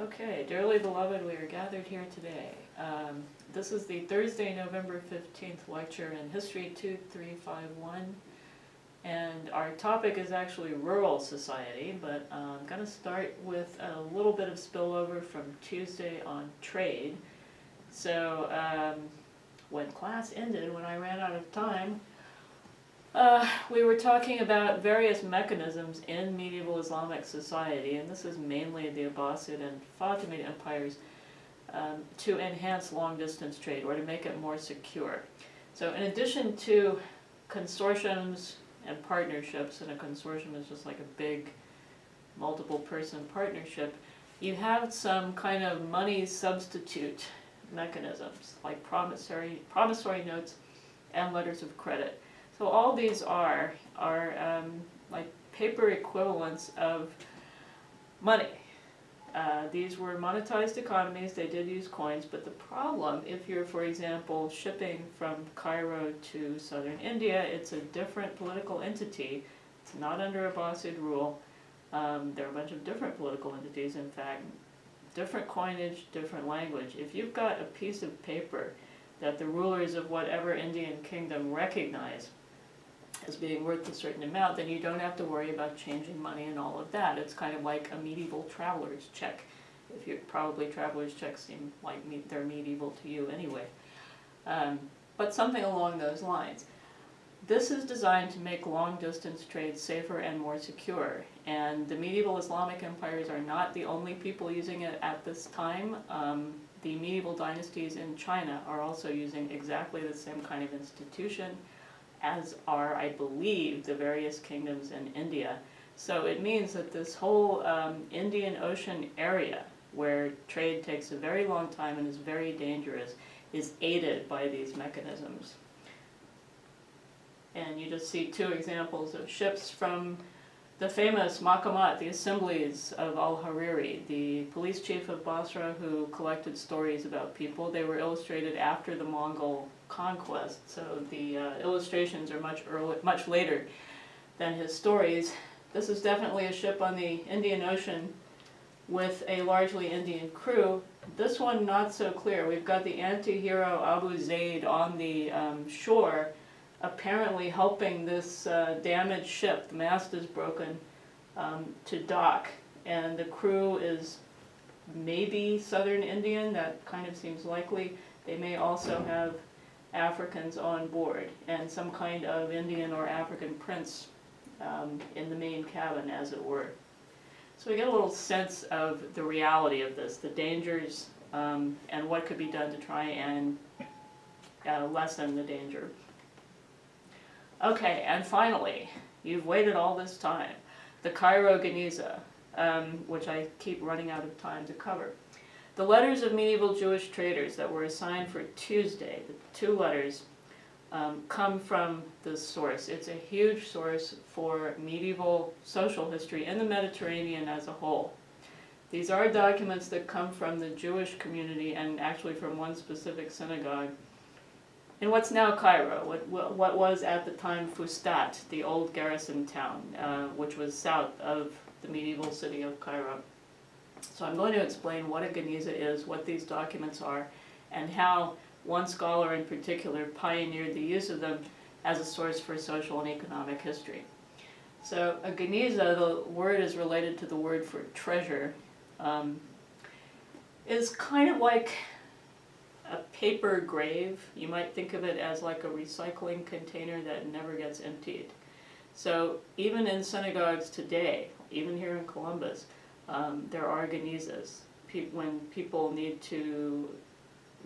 Okay, dearly beloved, we are gathered here today. This is the Thursday, November 15th lecture in History 2351, and our topic is actually rural society, but I'm going to start with a little bit of spillover from Tuesday on trade. So when class ended, when I ran out of time, we were talking about various mechanisms in medieval Islamic society, and this is mainly the Abbasid and Fatimid empires, to enhance long-distance trade or to make it more secure. So in addition to consortiums and partnerships, and a consortium is just like a big multiple-person partnership, you have some kind of money substitute mechanisms, like promissory notes and letters of credit. So all these are like paper equivalents of money. These were monetized economies. They did use coins, but the problem, if you're, for example, shipping from Cairo to southern India, it's a different political entity. It's not under Abbasid rule. There are a bunch of different political entities, in fact. Different coinage, different language. If you've got a piece of paper that the rulers of whatever Indian kingdom recognize as being worth a certain amount, then you don't have to worry about changing money and all of that. It's kind of like a medieval traveler's check. If you're probably traveler's checks seem like they're medieval to you anyway. But something along those lines. This is designed to make long-distance trade safer and more secure. And the medieval Islamic empires are not the only people using it at this time. The medieval dynasties in China are also using exactly the same kind of institution, as are, I believe, the various kingdoms in India. So it means that this whole Indian Ocean area, where trade takes a very long time and is very dangerous, is aided by these mechanisms. And you just see two examples of ships from the famous Maqamat, the assemblies of Al-Hariri, the police chief of Basra who collected stories about people. They were illustrated after the Mongol conquest, so the illustrations are much later than his stories. This is definitely a ship on the Indian Ocean with a largely Indian crew. This one not so clear. We've got the anti-hero Abu Zaid on the shore, apparently helping this damaged ship. The mast is broken, to dock, and the crew is maybe Southern Indian. That kind of seems likely. They may also have Africans on board, and some kind of Indian or African prince in the main cabin, as it were. So we get a little sense of the reality of this, the dangers, and what could be done to try and lessen the danger. Okay, and finally, you've waited all this time, the Cairo Genizah, which I keep running out of time to cover. The letters of medieval Jewish traders that were assigned for Tuesday, the two letters, come from this source. It's a huge source for medieval social history in the Mediterranean as a whole. These are documents that come from the Jewish community and actually from one specific synagogue in what's now Cairo, what was at the time Fustat, the old garrison town, which was south of the medieval city of Cairo. So I'm going to explain what a Genizah is, what these documents are, and how one scholar in particular pioneered the use of them as a source for social and economic history. So a Genizah, the word is related to the word for treasure, is kind of like a paper grave. You might think of it as like a recycling container that never gets emptied. So even in synagogues today, even here in Columbus, there are Genizahs. When people need to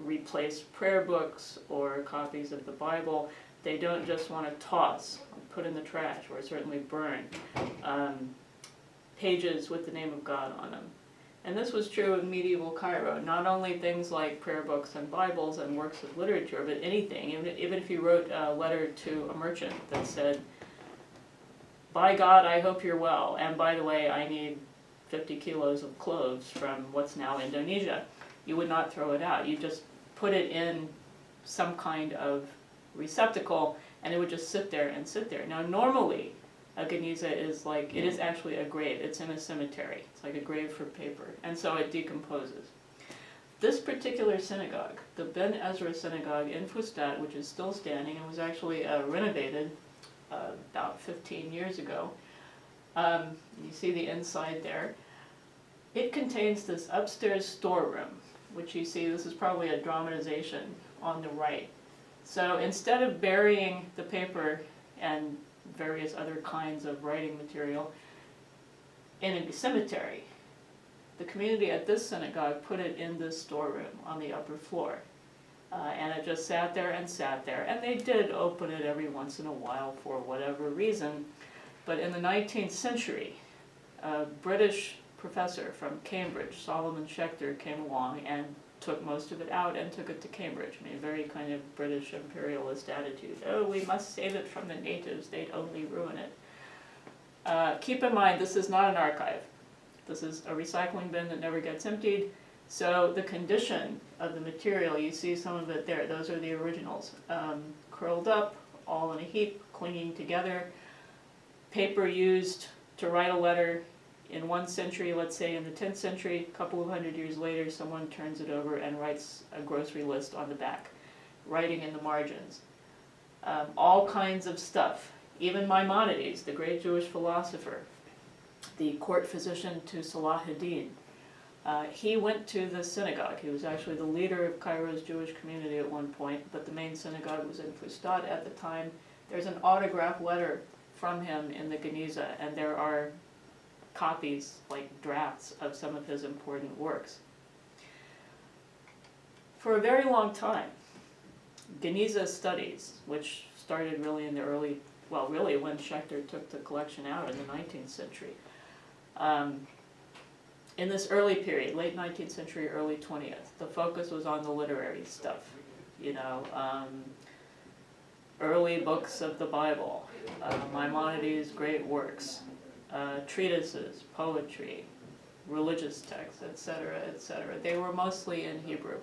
replace prayer books or copies of the Bible, they don't just want to toss, put in the trash, or certainly burn pages with the name of God on them. And this was true in medieval Cairo. Not only things like prayer books and Bibles and works of literature, but anything. Even if you wrote a letter to a merchant that said, "By God, I hope you're well, and by the way, I need 50 kilos of cloves from what's now Indonesia," you would not throw it out. You just put it in some kind of receptacle, and it would just sit there and sit there. Now, normally, A Genizah is like, it is actually a grave. It's in a cemetery. It's like a grave for paper. And so it decomposes. This particular synagogue, the Ben Ezra synagogue in Fustat, which is still standing and was actually renovated about 15 years ago. You see the inside there. It contains this upstairs storeroom, which you see, this is probably a dramatization on the right. So instead of burying the paper and various other kinds of writing material in a cemetery, the community at this synagogue put it in this storeroom on the upper floor. And it just sat there, and they did open it every once in a while for whatever reason. But in the 19th century, a British professor from Cambridge, Solomon Schechter, came along and took most of it out and took it to Cambridge. I mean, a very kind of British imperialist attitude. Oh, we must save it from the natives, they'd only ruin it. Keep in mind, this is not an archive. This is a recycling bin that never gets emptied. So the condition of the material, you see some of it there, those are the originals. Curled up, all in a heap, clinging together. Paper used to write a letter in 1 century, let's say in the 10th century, a couple of hundred years later, someone turns it over and writes a grocery list on the back, writing in the margins. All kinds of stuff. Even Maimonides, the great Jewish philosopher, the court physician to Salahuddin, he went to the synagogue. He was actually the leader of Cairo's Jewish community at one point, but the main synagogue was in Fustat at the time. There's an autograph letter from him in the Genizah, and there are copies, like drafts, of some of his important works. For a very long time, Genizah studies, which started really in the early, well, really when Schechter took the collection out in the 19th century. In this early period, late 19th century, early 20th, the focus was on the literary stuff. You know, early books of the Bible, Maimonides' great works, treatises, poetry, religious texts, etc., etc. They were mostly in Hebrew,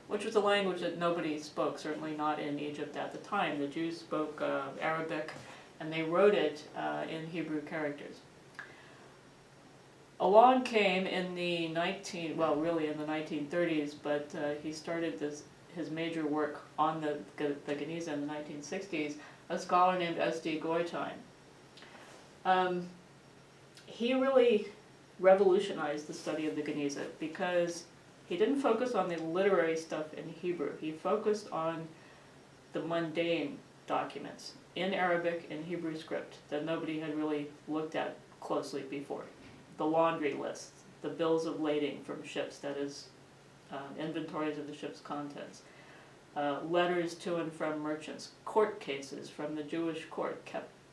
which was a language that nobody spoke, certainly not in Egypt at the time. The Jews spoke Arabic, and they wrote it in Hebrew characters. Along came in the 1930s, but he started his major work on the Genizah in the 1960s, a scholar named S.D. Goitein. He really revolutionized the study of the Genizah because he didn't focus on the literary stuff in Hebrew. He focused on the mundane documents in Arabic and Hebrew script that nobody had really looked at closely before. The laundry lists, the bills of lading from ships, that is, inventories of the ship's contents, letters to and from merchants, court cases from the Jewish court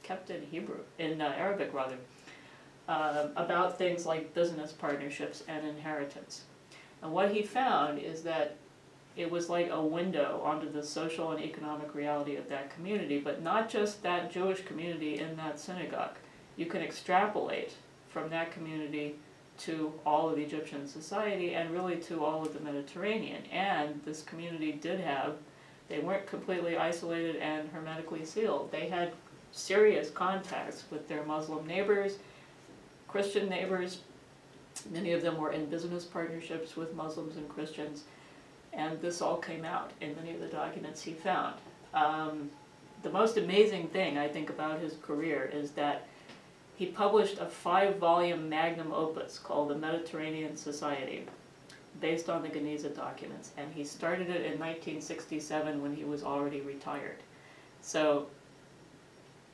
kept in Arabic rather, about things like business partnerships and inheritance. And what he found is that it was like a window onto the social and economic reality of that community, but not just that Jewish community in that synagogue. You can extrapolate from that community to all of Egyptian society and really to all of the Mediterranean. And this community they weren't completely isolated and hermetically sealed. They had serious contacts with their Muslim neighbors, Christian neighbors. Many of them were in business partnerships with Muslims and Christians, and this all came out in many of the documents he found. The most amazing thing, I think, about his career is that he published a 5-volume magnum opus called The Mediterranean Society, based on the Genizah documents, and he started it in 1967 when he was already retired. So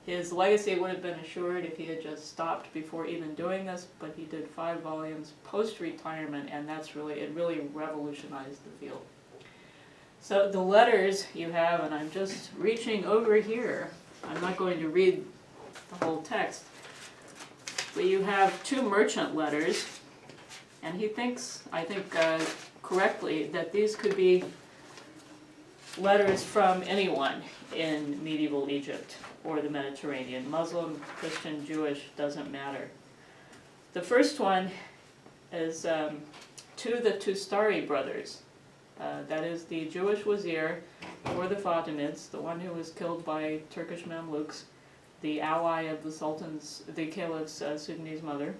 his legacy would have been assured if he had just stopped before even doing this, but he did 5 volumes post-retirement, and it really revolutionized the field. So the letters you have, and I'm just reaching over here, I'm not going to read the whole text, but you have 2 merchant letters, and he thinks, I think correctly, that these could be letters from anyone in medieval Egypt or the Mediterranean. Muslim, Christian, Jewish, doesn't matter. The first one is to the Tustari brothers. That is the Jewish wazir for the Fatimids, the one who was killed by Turkish Mamluks the ally of the caliph's Sudanese mother,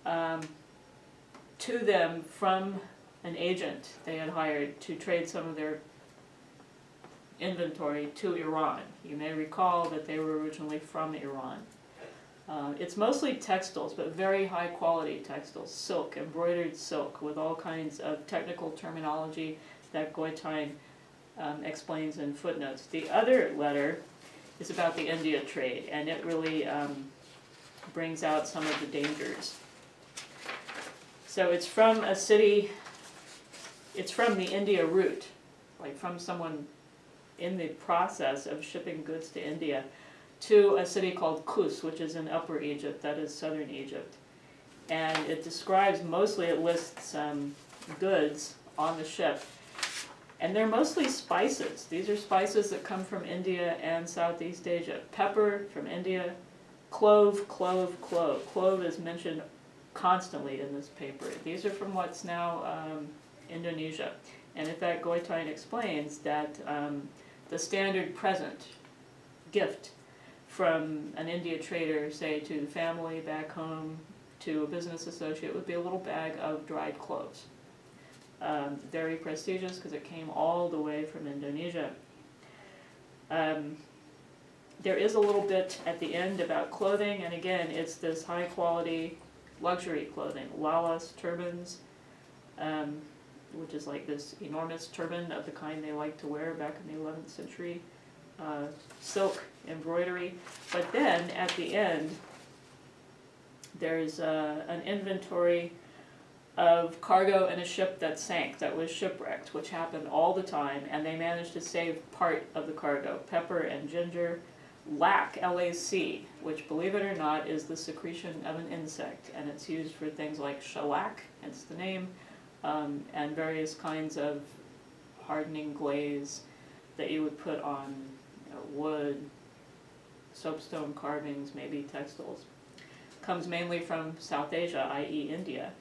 to them from an agent they had hired to trade some of their inventory to Iran. You may recall that they were originally from Iran. It's mostly textiles, but very high quality textiles, silk, embroidered silk, with all kinds of technical terminology that Goitein explains in footnotes. The other letter is about the India trade, and it really brings out some of the dangers. So it's from a city, it's from the India route, like from someone in the process of shipping goods to India, to a city called Kus, which is in Upper Egypt, that is southern Egypt. And it describes, mostly it lists goods on the ship. And they're mostly spices. These are spices that come from India and Southeast Asia. Pepper from India, clove, clove, clove. Clove is mentioned constantly in this paper. These are from what's now Indonesia. And in fact, Goitein explains that the standard present, gift, from an India trader, say to the family back home, to a business associate, would be a little bag of dried cloves. Very prestigious because it came all the way from Indonesia. There is a little bit at the end about clothing, and again, it's this high quality luxury clothing. Lalas turbans, which is like this enormous turban of the kind they liked to wear back in the 11th century. Silk, embroidery. But then at the end, there's an inventory of cargo in a ship that sank, that was shipwrecked, which happened all the time, and they managed to save part of the cargo, pepper and ginger, lac, L-A-C, which, believe it or not, is the secretion of an insect, and it's used for things like shellac, hence the name, and various kinds of hardening glaze that you would put on wood, soapstone carvings, maybe textiles. Comes mainly from South Asia, i.e. India.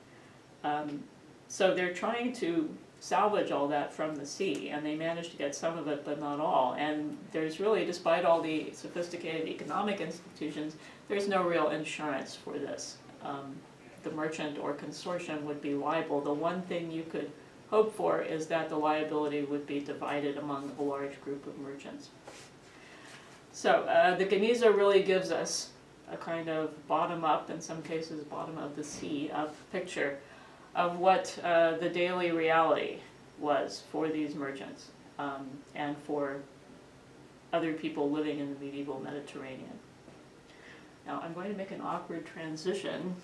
So they're trying to salvage all that from the sea, and they managed to get some of it, but not all. And there's really, despite all the sophisticated economic institutions, there's no real insurance for this. The merchant or consortium would be liable. The one thing you could hope for is that the liability would be divided among a large group of merchants. So the Genizah really gives us a kind of bottom-up, in some cases bottom-of-the-sea-up picture of what the daily reality was for these merchants and for other people living in the medieval Mediterranean. Now I'm going to make an awkward transition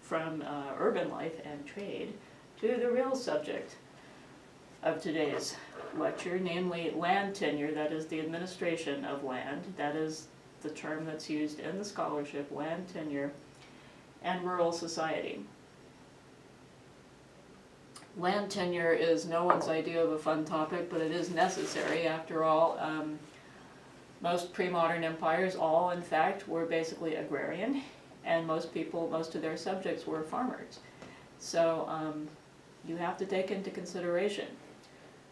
from urban life and trade to the real subject of today's lecture, namely land tenure, that is the administration of land, that is the term that's used in the scholarship, land tenure, and rural society. Land tenure is no one's idea of a fun topic, but it is necessary. After all, most pre-modern empires, all in fact, were basically agrarian, and most of their subjects were farmers. So you have to take into consideration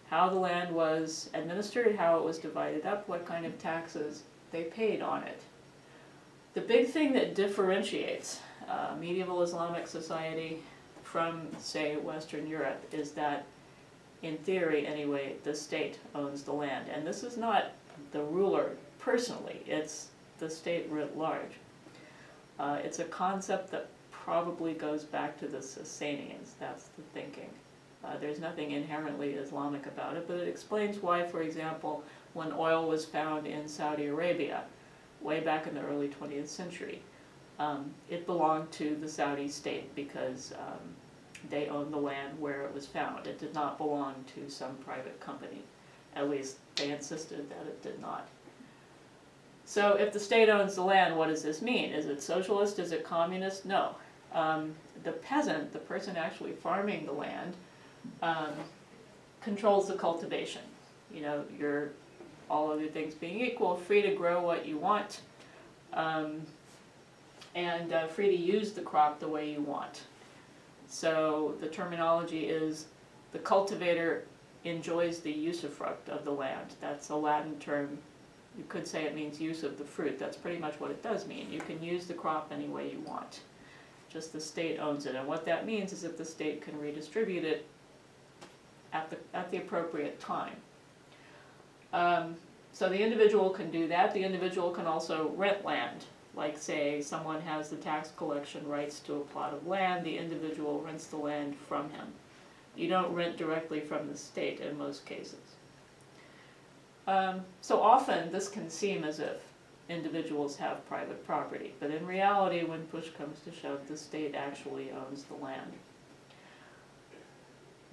how the land was administered, how it was divided up, what kind of taxes they paid on it. The big thing that differentiates medieval Islamic society from, say, Western Europe is that, in theory anyway, the state owns the land. And this is not the ruler personally, it's the state writ large. It's a concept that probably goes back to the Sasanians, that's the thinking. There's nothing inherently Islamic about it, but it explains why, for example, when oil was found in Saudi Arabia, way back in the early 20th century, it belonged to the Saudi state because they owned the land where it was found. It did not belong to some private company. At least they insisted that it did not. So if the state owns the land, what does this mean? Is it socialist? Is it communist? No. The peasant, the person actually farming the land, controls the cultivation. You know, you're, all other things being equal, free to grow what you want, and free to use the crop the way you want. So the terminology is the cultivator enjoys the usufruct of the land. That's a Latin term you could say it means use of the fruit. That's pretty much what it does mean. You can use the crop any way you want. Just the state owns it. And what that means is that the state can redistribute it at the appropriate time. So the individual can do that. The individual can also rent land. Like, say, someone has the tax collection rights to a plot of land, the individual rents the land from him. You don't rent directly from the state in most cases. So often this can seem as if individuals have private property, but in reality, when push comes to shove, the state actually owns the land.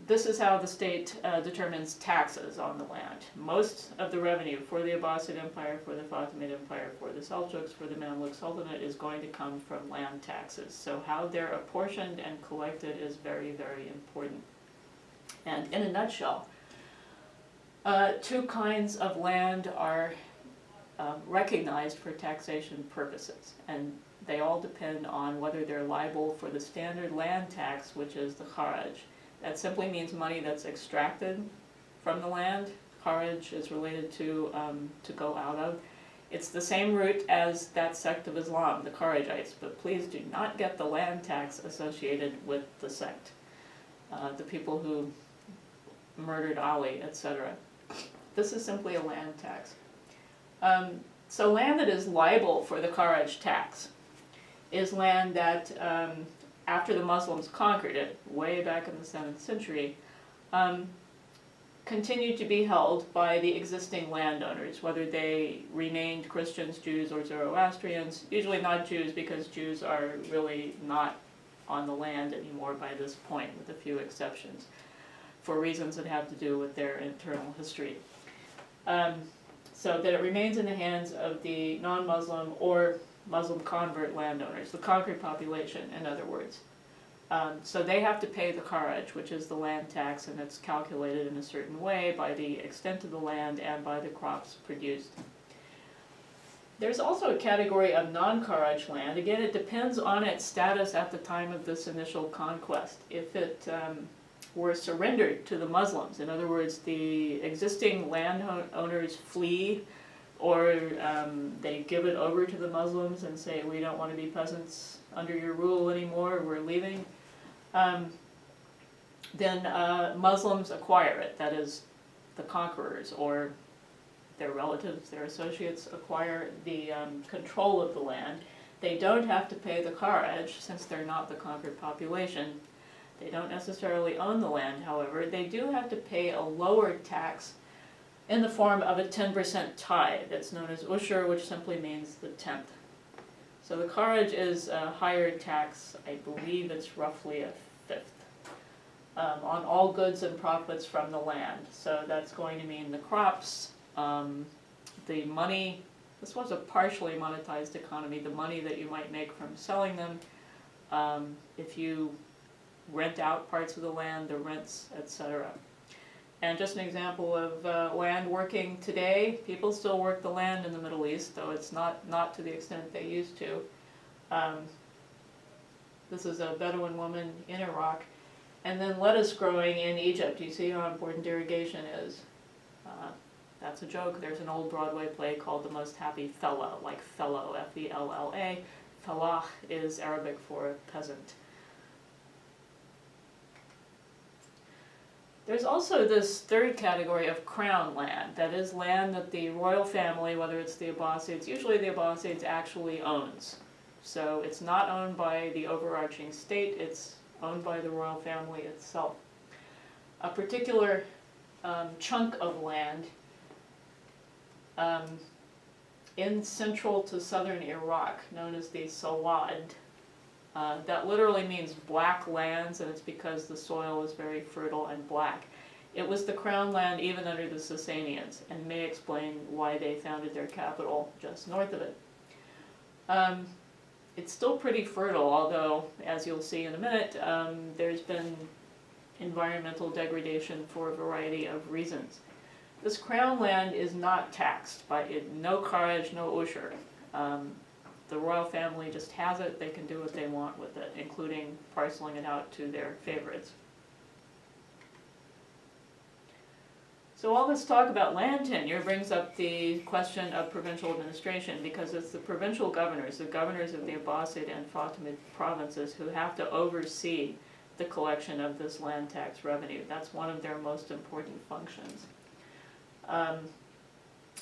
This is how the state determines taxes on the land. Most of the revenue for the Abbasid Empire, for the Fatimid Empire, for the Seljuks, for the Mamluk Sultanate is going to come from land taxes. So how they're apportioned and collected is very, very important. And in a nutshell, two kinds of land are recognized for taxation purposes, and they all depend on whether they're liable for the standard land tax, which is the kharaj. That simply means money that's extracted from the land. Kharaj is related to go out of. It's the same root as that sect of Islam, the Kharijites, but please do not get the land tax associated with the sect. The people who murdered Ali, etc. This is simply a land tax. So land that is liable for the Kharaj tax is land that after the Muslims conquered it, way back in the 7th century, continued to be held by the existing landowners, whether they remained Christians, Jews, or Zoroastrians. Usually not Jews, because Jews are really not on the land anymore by this point, with a few exceptions, for reasons that have to do with their internal history. So that it remains in the hands of the non-Muslim or Muslim convert landowners, the conquered population, in other words. So they have to pay the kharaj, which is the land tax, and it's calculated in a certain way by the extent of the land and by the crops produced. There's also a category of non-kharaj land. Again, it depends on its status at the time of this initial conquest. If it were surrendered to the Muslims, in other words, the existing landowners flee, or they give it over to the Muslims and say, we don't want to be peasants under your rule anymore, we're leaving, then Muslims acquire it. That is, the conquerors or their relatives, their associates acquire the control of the land. They don't have to pay the kharaj, since they're not the conquered population. They don't necessarily own the land, however. They do have to pay a lower tax in the form of a 10% tithe. It's known as ushur, which simply means the 10th. So the kharaj is a higher tax. I believe it's roughly a 5th on all goods and profits from the land. So that's going to mean the crops, the money. This was a partially monetized economy, the money that you might make from selling them. If you rent out parts of the land, the rents, etc. And just an example of land working today, people still work the land in the Middle East, though it's not to the extent they used to. This is a Bedouin woman in Iraq. And then lettuce growing in Egypt. You see how important irrigation is. That's a joke. There's an old Broadway play called The Most Happy Fellah, like fellow, F-E-L-L-A. Fellah is Arabic for peasant. There's also this third category of crown land. That is land that the royal family, whether it's the Abbasids, usually the Abbasids actually owns. So it's not owned by the overarching state, it's owned by the royal family itself. A particular chunk of land in central to southern Iraq, known as the Sawad, that literally means black lands, and it's because the soil is very fertile and black. It was the crown land even under the Sasanians, and may explain why they founded their capital just north of it. It's still pretty fertile, although, as you'll see in a minute, there's been environmental degradation for a variety of reasons. This crown land is not taxed by it, no kharaj, no ushur. The royal family just has it. They can do what they want with it, including parceling it out to their favorites. So all this talk about land tenure brings up the question of provincial administration, because it's the provincial governors, the governors of the Abbasid and Fatimid provinces, who have to oversee the collection of this land tax revenue. That's one of their most important functions.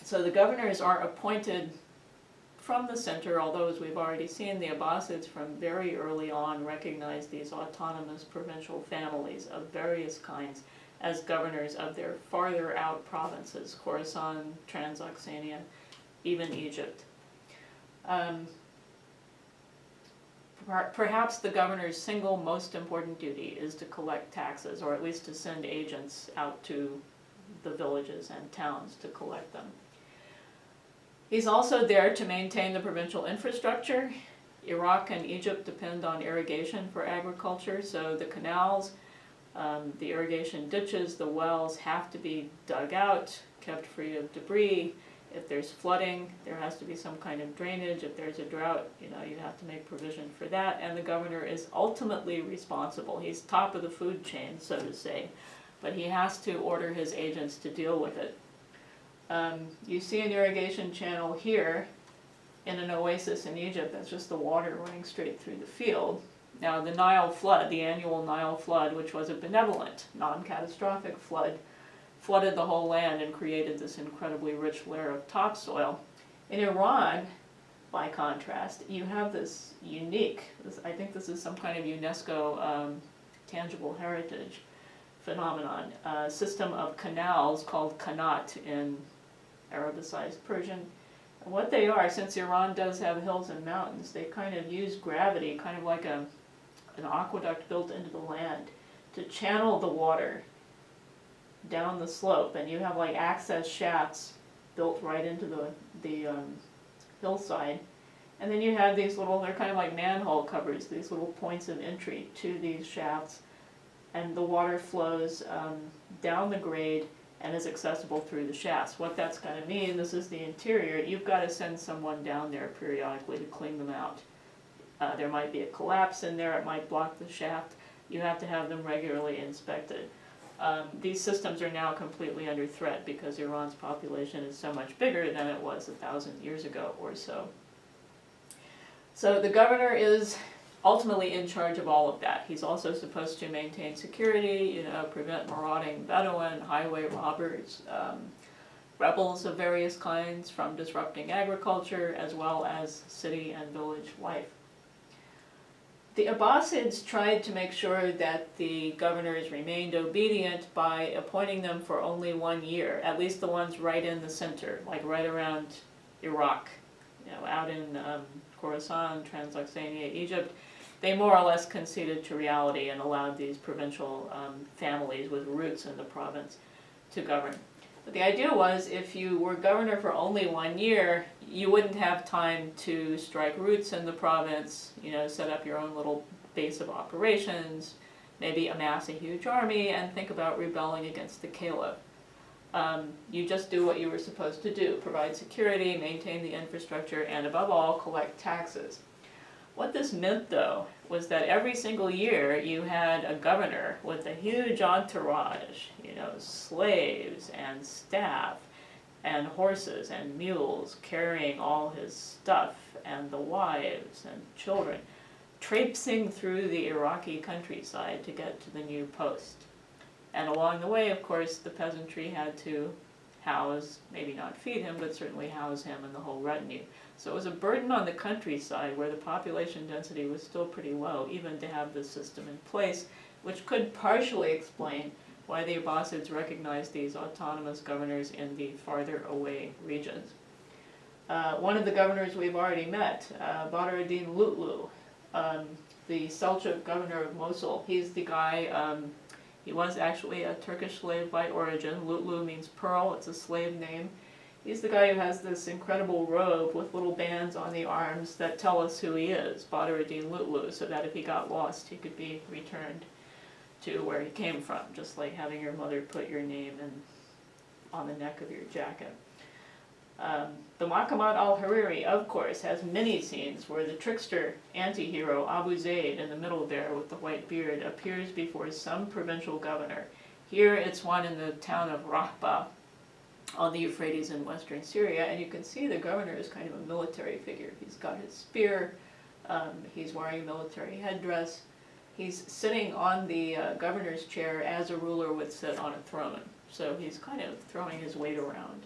So the governors are appointed from the center, although as we've already seen, the Abbasids from very early on recognized these autonomous provincial families of various kinds as governors of their farther out provinces, Khorasan, Transoxania, even Egypt. Perhaps the governor's single most important duty is to collect taxes, or at least to send agents out to the villages and towns to collect them. He's also there to maintain the provincial infrastructure. Iraq and Egypt depend on irrigation for agriculture, so the canals, the irrigation ditches, the wells have to be dug out, kept free of debris. If there's flooding, there has to be some kind of drainage. If there's a drought, you have to make provision for that. And the governor is ultimately responsible. He's top of the food chain, so to say, but he has to order his agents to deal with it. You see an irrigation channel here in an oasis in Egypt. That's just the water running straight through the field. Now the Nile flood, the annual Nile flood, which was a benevolent, non-catastrophic flood, flooded the whole land and created this incredibly rich layer of topsoil. In Iran, by contrast, you have this unique, I think this is some kind of UNESCO tangible heritage phenomenon, a system of canals called qanat in Arabicized Persian. And what they are, since Iran does have hills and mountains, they kind of use gravity, kind of like an aqueduct built into the land, to channel the water down the slope. And you have like access shafts built right into the hillside. And then you have these little, they're kind of like manhole covers, these little points of entry to these shafts. And the water flows down the grade and is accessible through the shafts. What that's going to mean, this is the interior, you've got to send someone down there periodically to clean them out. There might be a collapse in there, it might block the shaft. You have to have them regularly inspected. These systems are now completely under threat because Iran's population is so much bigger than it was 1,000 years ago or so. So the governor is ultimately in charge of all of that. He's also supposed to maintain security, prevent marauding Bedouin, highway robbers, rebels of various kinds from disrupting agriculture, as well as city and village life. The Abbasids tried to make sure that the governors remained obedient by appointing them for only 1 year, at least the ones right in the center, like right around Iraq, out in Khorasan, Transoxania, Egypt. They more or less conceded to reality and allowed these provincial families with roots in the province to govern. But the idea was, if you were governor for only 1 year, you wouldn't have time to strike roots in the province, set up your own little base of operations, maybe amass a huge army, and think about rebelling against the caliph. You just do what you were supposed to do, provide security, maintain the infrastructure, and above all, collect taxes. What this meant, though, was that every single year you had a governor with a huge entourage, slaves and staff and horses and mules carrying all his stuff, and the wives and children traipsing through the Iraqi countryside to get to the new post. And along the way, of course, the peasantry had to house, maybe not feed him, but certainly house him and the whole retinue. So it was a burden on the countryside, where the population density was still pretty low, even to have this system in place, which could partially explain why the Abbasids recognized these autonomous governors in the farther away regions. One of the governors we've already met, Badr ad-Din Lutlu, the Seljuk governor of Mosul. He's the guy, he was actually a Turkish slave by origin. Lutlu means pearl, it's a slave name. He's the guy who has this incredible robe with little bands on the arms that tell us who he is, Badr ad-Din Lutlu, so that if he got lost, he could be returned to where he came from, just like having your mother put your name on the neck of your jacket. The Maqamat al-Hariri, of course, has many scenes where the trickster anti-hero Abu Zayd, in the middle there with the white beard, appears before some provincial governor. Here it's one in the town of Rahba on the Euphrates in western Syria, and you can see the governor is kind of a military figure. He's got his spear, he's wearing a military headdress, he's sitting on the governor's chair as a ruler would sit on a throne. So he's kind of throwing his weight around.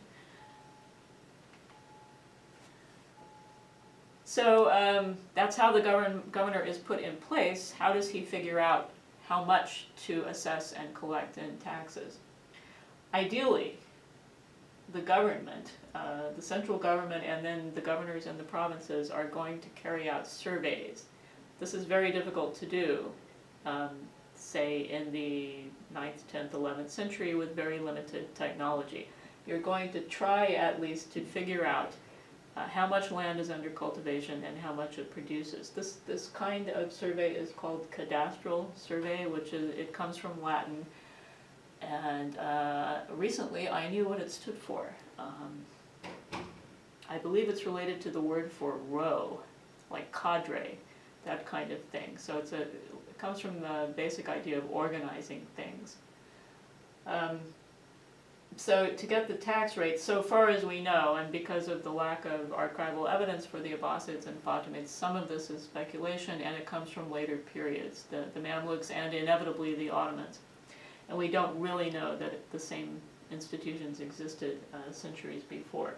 So that's how the governor is put in place. How does he figure out how much to assess and collect in taxes? Ideally, the government, the central government, and then the governors in the provinces are going to carry out surveys. This is very difficult to do, say in the 9th, 10th, 11th century with very limited technology. You're going to try at least to figure out how much land is under cultivation and how much it produces. This kind of survey is called cadastral survey, which it comes from Latin. And recently I knew what it stood for. I believe it's related to the word for row, like cadre, that kind of thing. So it comes from the basic idea of organizing things. So to get the tax rate, so far as we know, and because of the lack of archival evidence for the Abbasids and Fatimids, some of this is speculation, and it comes from later periods, the Mamluks and inevitably the Ottomans. And we don't really know that the same institutions existed centuries before.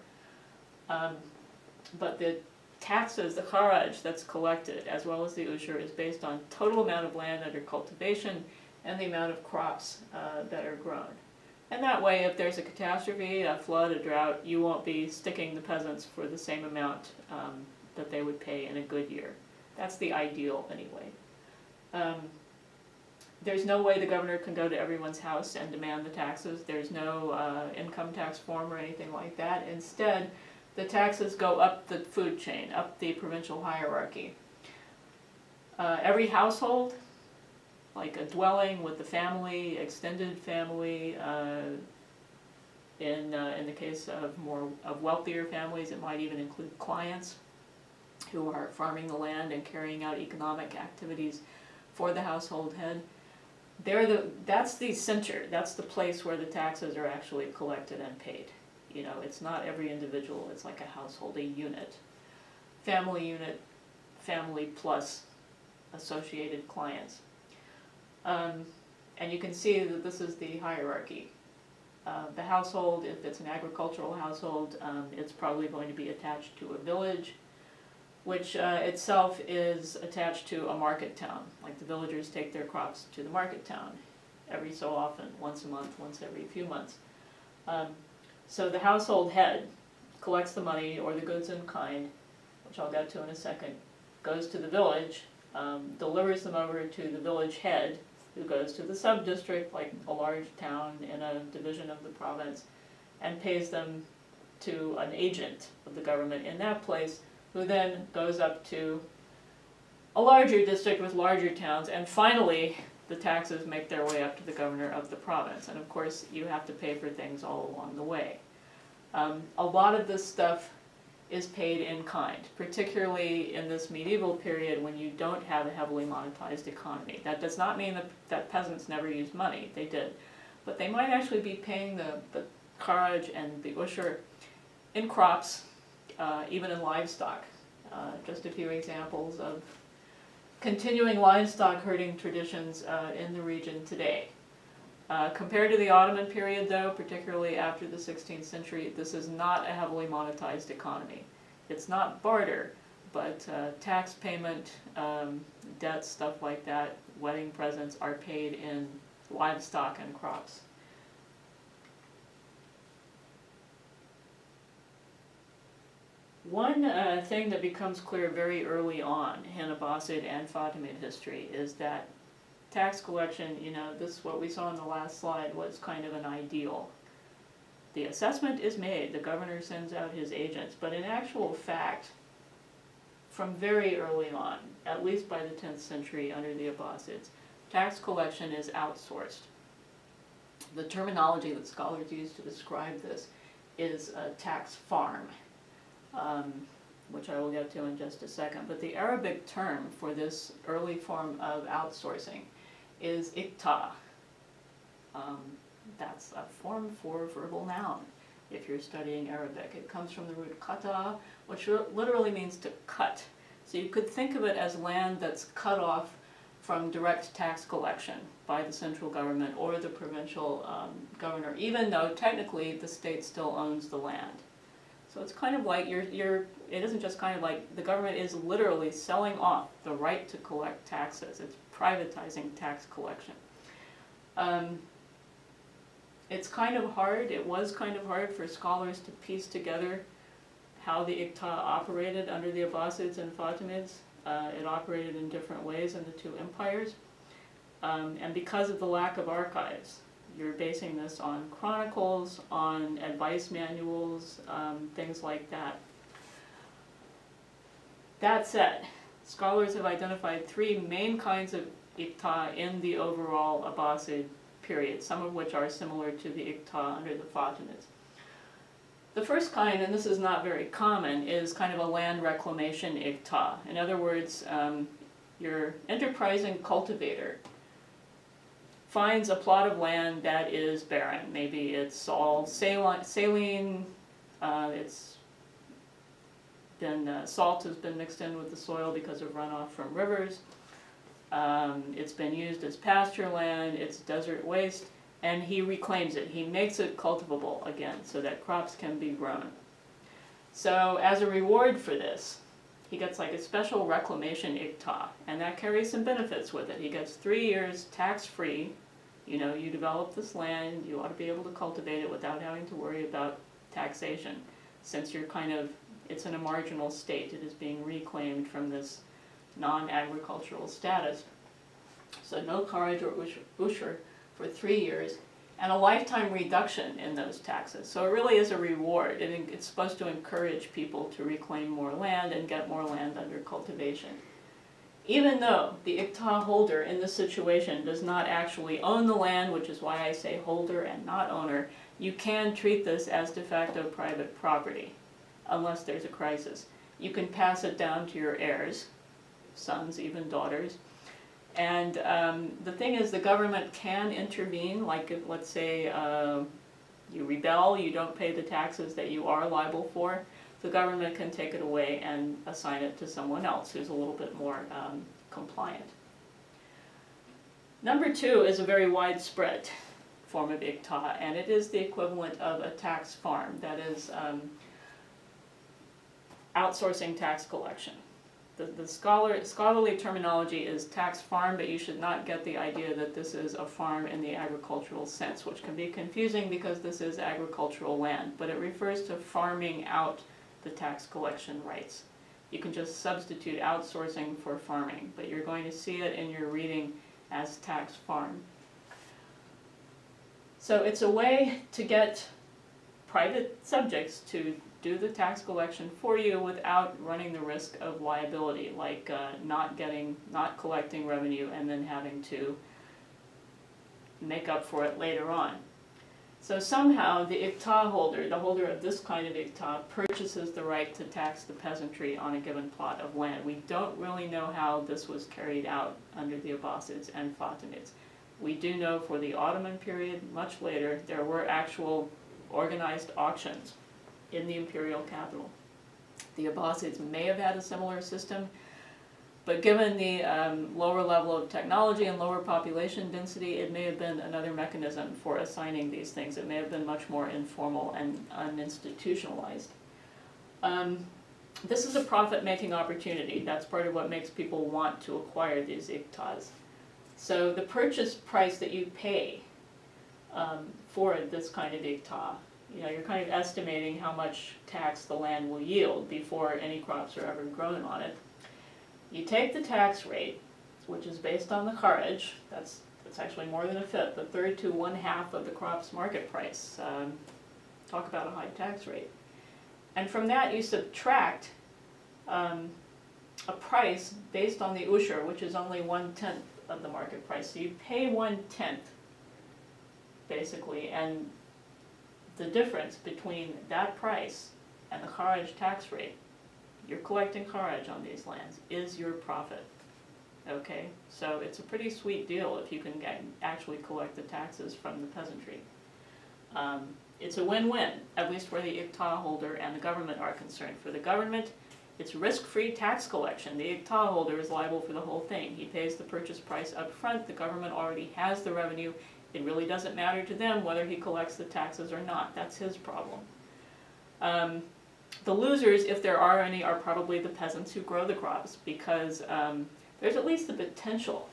But the taxes, the kharaj that's collected, as well as the ushur, is based on total amount of land under cultivation and the amount of crops that are grown. And that way, if there's a catastrophe, a flood, a drought, you won't be sticking the peasants for the same amount that they would pay in a good year. That's the ideal, anyway. There's no way the governor can go to everyone's house and demand the taxes. There's no income tax form or anything like that. Instead, the taxes go up the food chain, up the provincial hierarchy. Every household, like a dwelling with the family, extended family, in the case of wealthier families, it might even include clients who are farming the land and carrying out economic activities for the household head. That's the center, that's the place where the taxes are actually collected and paid. You know, it's not every individual, it's like a household, a unit. Family plus associated clients. And you can see that this is the hierarchy. The household, if it's an agricultural household, it's probably going to be attached to a village, which itself is attached to a market town. Like the villagers take their crops to the market town every so often, once a month, once every few months. So the household head collects the money or the goods in kind, which I'll get to in a second, goes to the village, delivers them over to the village head, who goes to the sub-district, like a large town in a division of the province, and pays them to an agent of the government in that place, who then goes up to a larger district with larger towns, and finally the taxes make their way up to the governor of the province. And of course you have to pay for things all along the way. A lot of this stuff is paid in kind, particularly in this medieval period when you don't have a heavily monetized economy. That does not mean that peasants never used money, they did. But they might actually be paying the kharaj and the ushur in crops, even in livestock. Just a few examples of continuing livestock herding traditions in the region today. Compared to the Ottoman period, though, particularly after the 16th century, this is not a heavily monetized economy. It's not barter, but tax payment, debts, stuff like that, wedding presents are paid in livestock and crops. One thing that becomes clear very early on in Abbasid and Fatimid history is that tax collection, you know, this what we saw in the last slide was kind of an ideal. The assessment is made, the governor sends out his agents, but in actual fact, from very early on, at least by the 10th century under the Abbasids, tax collection is outsourced. The terminology that scholars use to describe this is a tax farm, which I will get to in just a second. But the Arabic term for this early form of outsourcing is ikta. That's a form for verbal noun if you're studying Arabic. It comes from the root qata, which literally means to cut. So you could think of it as land that's cut off from direct tax collection by the central government or the provincial governor, even though technically the state still owns the land. So it's kind of like it isn't just kind of like, the government is literally selling off the right to collect taxes. It's privatizing tax collection. It's kind of hard, it was kind of hard for scholars to piece together how the Iqta operated under the Abbasids and Fatimids. It operated in different ways in the two empires. And because of the lack of archives, you're basing this on chronicles, on advice manuals, things like that. That said, scholars have identified three main kinds of Iqta in the overall Abbasid period, some of which are similar to the Iqta under the Fatimids. The first kind, and this is not very common, is kind of a land reclamation Iqta. In other words, your enterprising cultivator finds a plot of land that is barren. Maybe it's all saline, salt has been mixed in with the soil because of runoff from rivers. It's been used as pasture land, it's desert waste, and he reclaims it. He makes it cultivable again so that crops can be grown. So as a reward for this, he gets like a special reclamation Iqta, and that carries some benefits with it. He gets 3 years tax-free. You know, you develop this land, you ought to be able to cultivate it without having to worry about taxation, since you're it's in a marginal state. It is being reclaimed from this non-agricultural status. So no kharaj or ushur for 3 years, and a lifetime reduction in those taxes. So it really is a reward. It's supposed to encourage people to reclaim more land and get more land under cultivation. Even though the Iqta holder in this situation does not actually own the land, which is why I say holder and not owner, you can treat this as de facto private property, unless there's a crisis. You can pass it down to your heirs, sons, even daughters. And the thing is, the government can intervene, like if, let's say, you rebel, you don't pay the taxes that you are liable for, the government can take it away and assign it to someone else who's a little bit more compliant. Number two is a very widespread form of Iqta, and it is the equivalent of a tax farm, that is outsourcing tax collection. The scholarly terminology is tax farm, but you should not get the idea that this is a farm in the agricultural sense, which can be confusing because this is agricultural land, but it refers to farming out the tax collection rights. You can just substitute outsourcing for farming, but you're going to see it in your reading as tax farm. So it's a way to get private subjects to do the tax collection for you without running the risk of liability, like not collecting revenue and then having to make up for it later on. So somehow the Iqta holder, the holder of this kind of Iqta, purchases the right to tax the peasantry on a given plot of land. We don't really know how this was carried out under the Abbasids and Fatimids. We do know for the Ottoman period, much later, there were actual organized auctions in the imperial capital. The Abbasids may have had a similar system, but given the lower level of technology and lower population density, it may have been another mechanism for assigning these things. It may have been much more informal and uninstitutionalized. This is a profit-making opportunity. That's part of what makes people want to acquire these Iqtas. So the purchase price that you pay for this kind of Iqta, you're kind of estimating how much tax the land will yield before any crops are ever grown on it. You take the tax rate, which is based on the kharaj, that's actually more than a fifth, a third to 1/2 of the crop's market price. Talk about a high tax rate. And from that you subtract a price based on the ushur, which is only 1/10 of the market price. So you pay 1/10, basically, and the difference between that price and the kharaj tax rate, you're collecting kharaj on these lands, is your profit. Okay, so it's a pretty sweet deal if you can actually collect the taxes from the peasantry. It's a win-win, at least where the iqta holder and the government are concerned. For the government, it's risk-free tax collection. The iqta holder is liable for the whole thing. He pays the purchase price up front. The government already has the revenue. It really doesn't matter to them whether he collects the taxes or not. That's his problem. The losers, if there are any, are probably the peasants who grow the crops, because there's at least the potential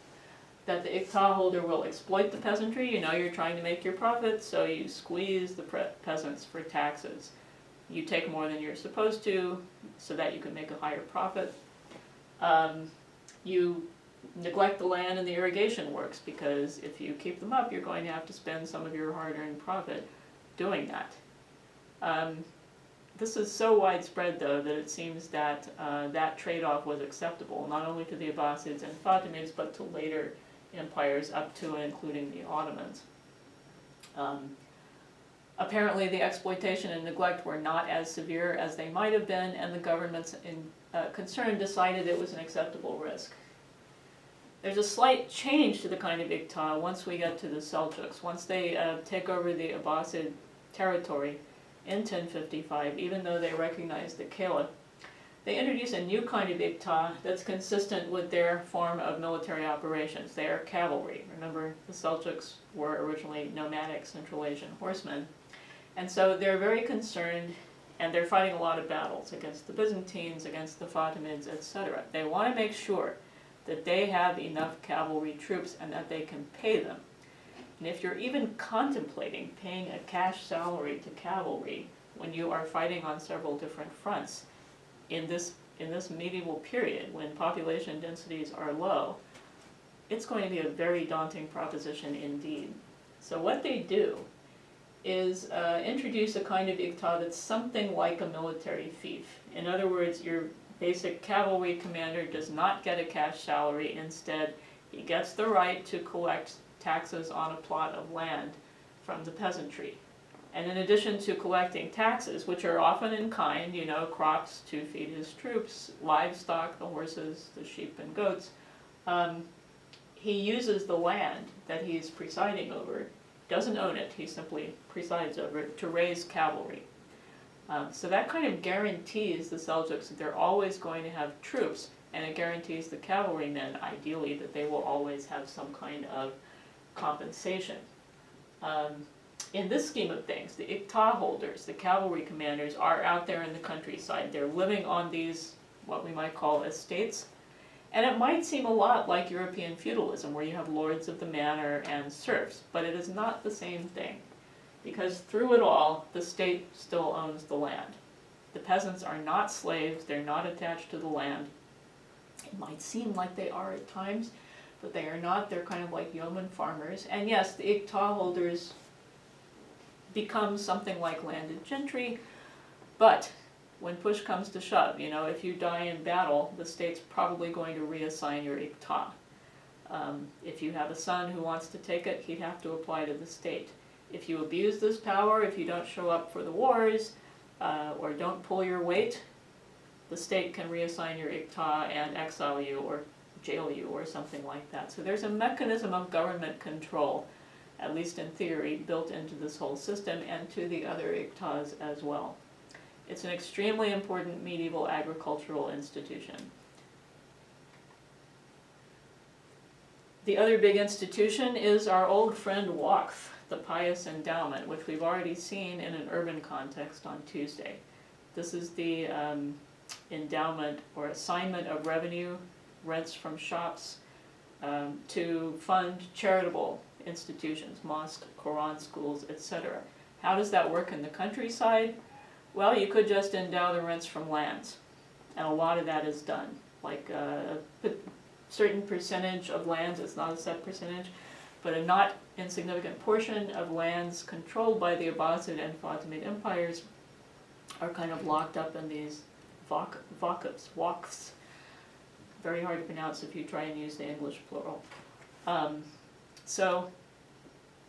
that the iqta holder will exploit the peasantry. You know, you're trying to make your profit, so you squeeze the peasants for taxes. You take more than you're supposed to so that you can make a higher profit. You neglect the land and the irrigation works, because if you keep them up, you're going to have to spend some of your hard-earned profit doing that. This is so widespread, though, that it seems that that trade-off was acceptable, not only to the Abbasids and Fatimids, but to later empires up to and including the Ottomans. Apparently the exploitation and neglect were not as severe as they might have been, and the governments concerned decided it was an acceptable risk. There's a slight change to the kind of iqta once we get to the Seljuks. Once they take over the Abbasid territory in 1055, even though they recognize the caliph, they introduce a new kind of iqta that's consistent with their form of military operations. They are cavalry. Remember, the Seljuks were originally nomadic Central Asian horsemen. And so they're very concerned, and they're fighting a lot of battles against the Byzantines, against the Fatimids, etc. They want to make sure that they have enough cavalry troops and that they can pay them. And if you're even contemplating paying a cash salary to cavalry when you are fighting on several different fronts, in this medieval period when population densities are low, it's going to be a very daunting proposition indeed. So what they do is introduce a kind of iqta that's something like a military fief. In other words, your basic cavalry commander does not get a cash salary. Instead, he gets the right to collect taxes on a plot of land from the peasantry. And in addition to collecting taxes, which are often in kind, you know, crops to feed his troops, livestock, the horses, the sheep and goats, he uses the land that he's presiding over, doesn't own it, he simply presides over it, to raise cavalry. So that kind of guarantees the Seljuks that they're always going to have troops, and it guarantees the cavalrymen, ideally, that they will always have some kind of compensation. In this scheme of things, the iqta holders, the cavalry commanders, are out there in the countryside. They're living on these, what we might call estates. And it might seem a lot like European feudalism, where you have lords of the manor and serfs, but it is not the same thing. Because through it all, the state still owns the land. The peasants are not slaves, they're not attached to the land. It might seem like they are at times, but they are not. They're kind of like yeoman farmers. And yes, the iqta holders become something like landed gentry, but when push comes to shove, you know, if you die in battle, the state's probably going to reassign your iqta. If you have a son who wants to take it, he'd have to apply to the state. If you abuse this power, if you don't show up for the wars, or don't pull your weight, the state can reassign your iqta and exile you or jail you or something like that. So there's a mechanism of government control, at least in theory, built into this whole system and to the other iqtas as well. It's an extremely important medieval agricultural institution. The other big institution is our old friend Waqf, the pious endowment, which we've already seen in an urban context on Tuesday. This is the endowment or assignment of revenue, rents from shops, to fund charitable institutions, mosques, Quran schools, etc. How does that work in the countryside? Well, you could just endow the rents from lands, and a lot of that is done. Like a certain percentage of lands, it's not a set percentage, but a not insignificant portion of lands controlled by the Abbasid and Fatimid empires are kind of locked up in these waqfs. Very hard to pronounce if you try and use the English plural. So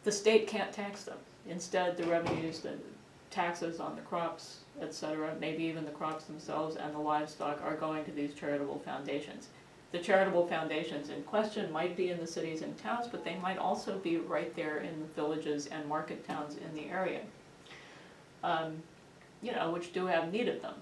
the state can't tax them. Instead, the revenues, the taxes on the crops, etc., maybe even the crops themselves and the livestock, are going to these charitable foundations. The charitable foundations in question might be in the cities and towns, but they might also be right there in the villages and market towns in the area, which do have need of them.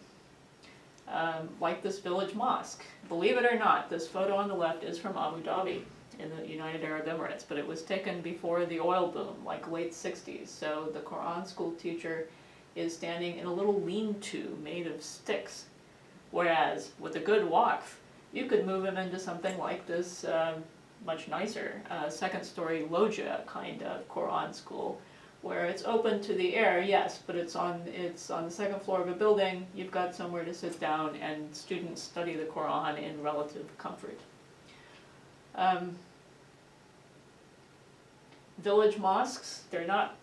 Like this village mosque. Believe it or not, this photo on the left is from Abu Dhabi in the United Arab Emirates, but it was taken before the oil boom, like late 60s. So the Quran school teacher is standing in a little lean-to made of sticks. Whereas with a good waqf, you could move him into something like this much nicer, second-story loggia kind of Quran school, where it's open to the air, yes, but it's on the second floor of a building. You've got somewhere to sit down, and students study the Quran in relative comfort. Village mosques, they're not,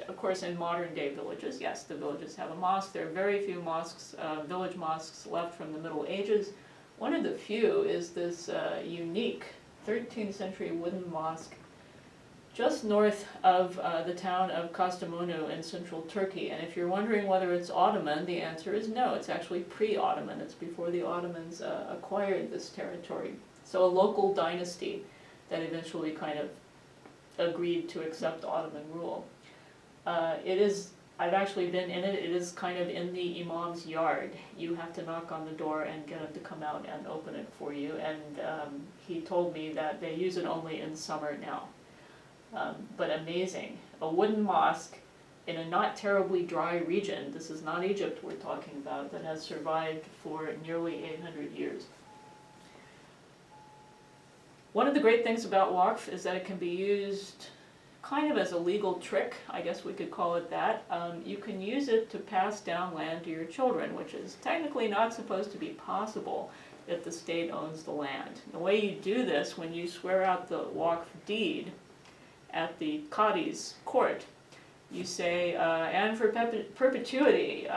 of course, in modern day villages. Yes, the villages have a mosque. There are very few mosques, village mosques left from the Middle Ages. One of the few is this unique 13th century wooden mosque just north of the town of Kastamonu in central Turkey. And if you're wondering whether it's Ottoman, the answer is no. It's actually pre-Ottoman. It's before the Ottomans acquired this territory. So a local dynasty that eventually kind of agreed to accept Ottoman rule. I've actually been in it. It is kind of in the imam's yard. You have to knock on the door and get him to come out and open it for you. And he told me that they use it only in summer now. But amazing. A wooden mosque in a not terribly dry region, this is not Egypt we're talking about, that has survived for nearly 800 years. One of the great things about Waqf is that it can be used kind of as a legal trick, I guess we could call it that. You can use it to pass down land to your children, which is technically not supposed to be possible if the state owns the land. The way you do this, when you swear out the Waqf deed at the Qadi's court, you say, and for perpetuity,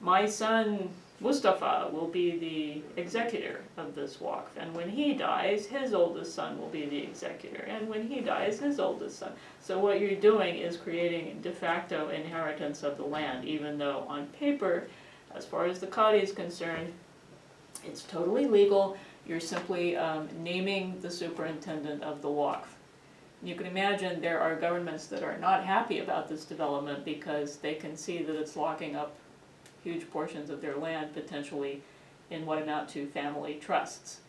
my son Mustafa will be the executor of this Waqf, and when he dies, his oldest son will be the executor, and when he dies, his oldest son. So what you're doing is creating de facto inheritance of the land, even though on paper, as far as the Qadi is concerned, it's totally legal. You're simply naming the superintendent of the Waqf. You can imagine there are governments that are not happy about this development because they can see that it's locking up huge portions of their land potentially in what amount to family trusts.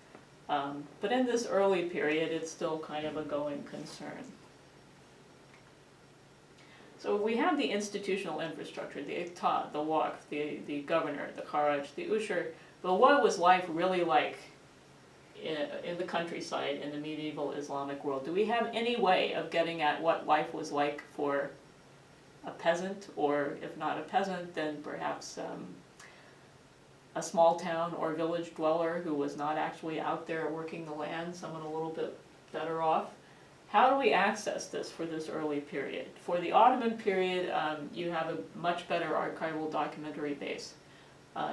But in this early period, it's still kind of a going concern. So we have the institutional infrastructure, the Iqta, the Waqf, the governor, the Kharaj, the Usher, but what was life really like in the countryside in the medieval Islamic world? Do we have any way of getting at what life was like for a peasant, or if not a peasant, then perhaps a small town or village dweller who was not actually out there working the land, someone a little bit better off? How do we access this for this early period? For the Ottoman period, you have a much better archival documentary base.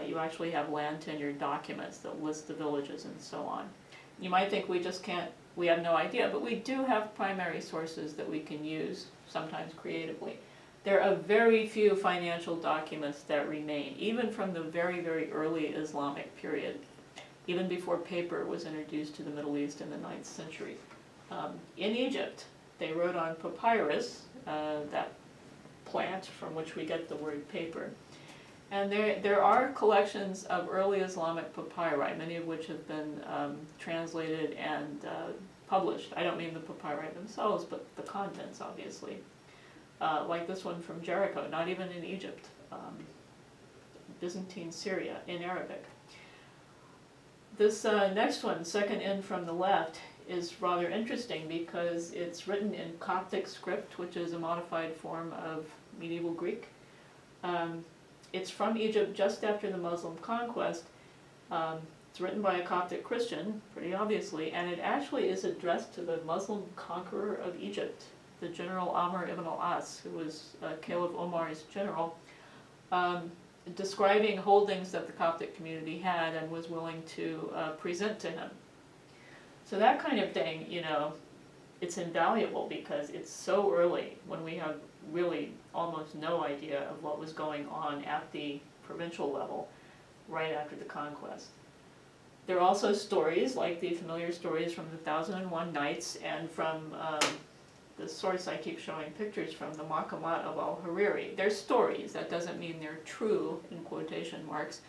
You actually have land tenure documents that list the villages and so on. You might think we have no idea, but we do have primary sources that we can use, sometimes creatively. There are very few financial documents that remain, even from the very, very early Islamic period, even before paper was introduced to the Middle East in the 9th century. In Egypt, they wrote on papyrus, that plant from which we get the word paper. And there are collections of early Islamic papyri, many of which have been translated and published. I don't mean the papyri themselves, but the contents, obviously. Like this one from Jericho, not even in Egypt, Byzantine Syria, in Arabic. This next one, second in from the left, is rather interesting because it's written in Coptic script, which is a modified form of medieval Greek. It's from Egypt just after the Muslim conquest. It's written by a Coptic Christian, pretty obviously, and it actually is addressed to the Muslim conqueror of Egypt, the general Amr ibn al-As, who was Caliph Omar's general, describing holdings that the Coptic community had and was willing to present to him. So that kind of thing, it's invaluable because it's so early when we have really almost no idea of what was going on at the provincial level right after the conquest. There are also stories, like the familiar stories from the 1001 Nights and from the source I keep showing pictures from, the Maqamat of al-Hariri. They're stories, that doesn't mean they're true, in quotation marks,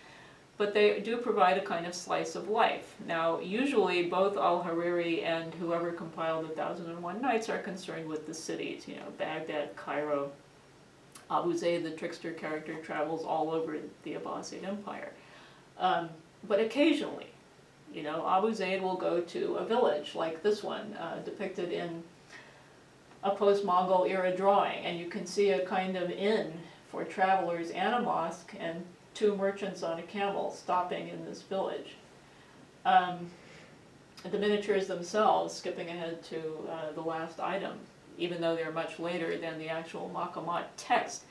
but they do provide a kind of slice of life. Now, usually both al-Hariri and whoever compiled the 1001 Nights are concerned with the cities, you know, Baghdad, Cairo. Abu Zayd, the trickster character, travels all over the Abbasid Empire. But occasionally, you know, Abu Zayd will go to a village like this one, depicted in a post-Mongol era drawing, and you can see a kind of inn for travelers and a mosque and two merchants on a camel stopping in this village. The miniatures themselves, skipping ahead to the last item, even though they're much later than the actual Maqamat text,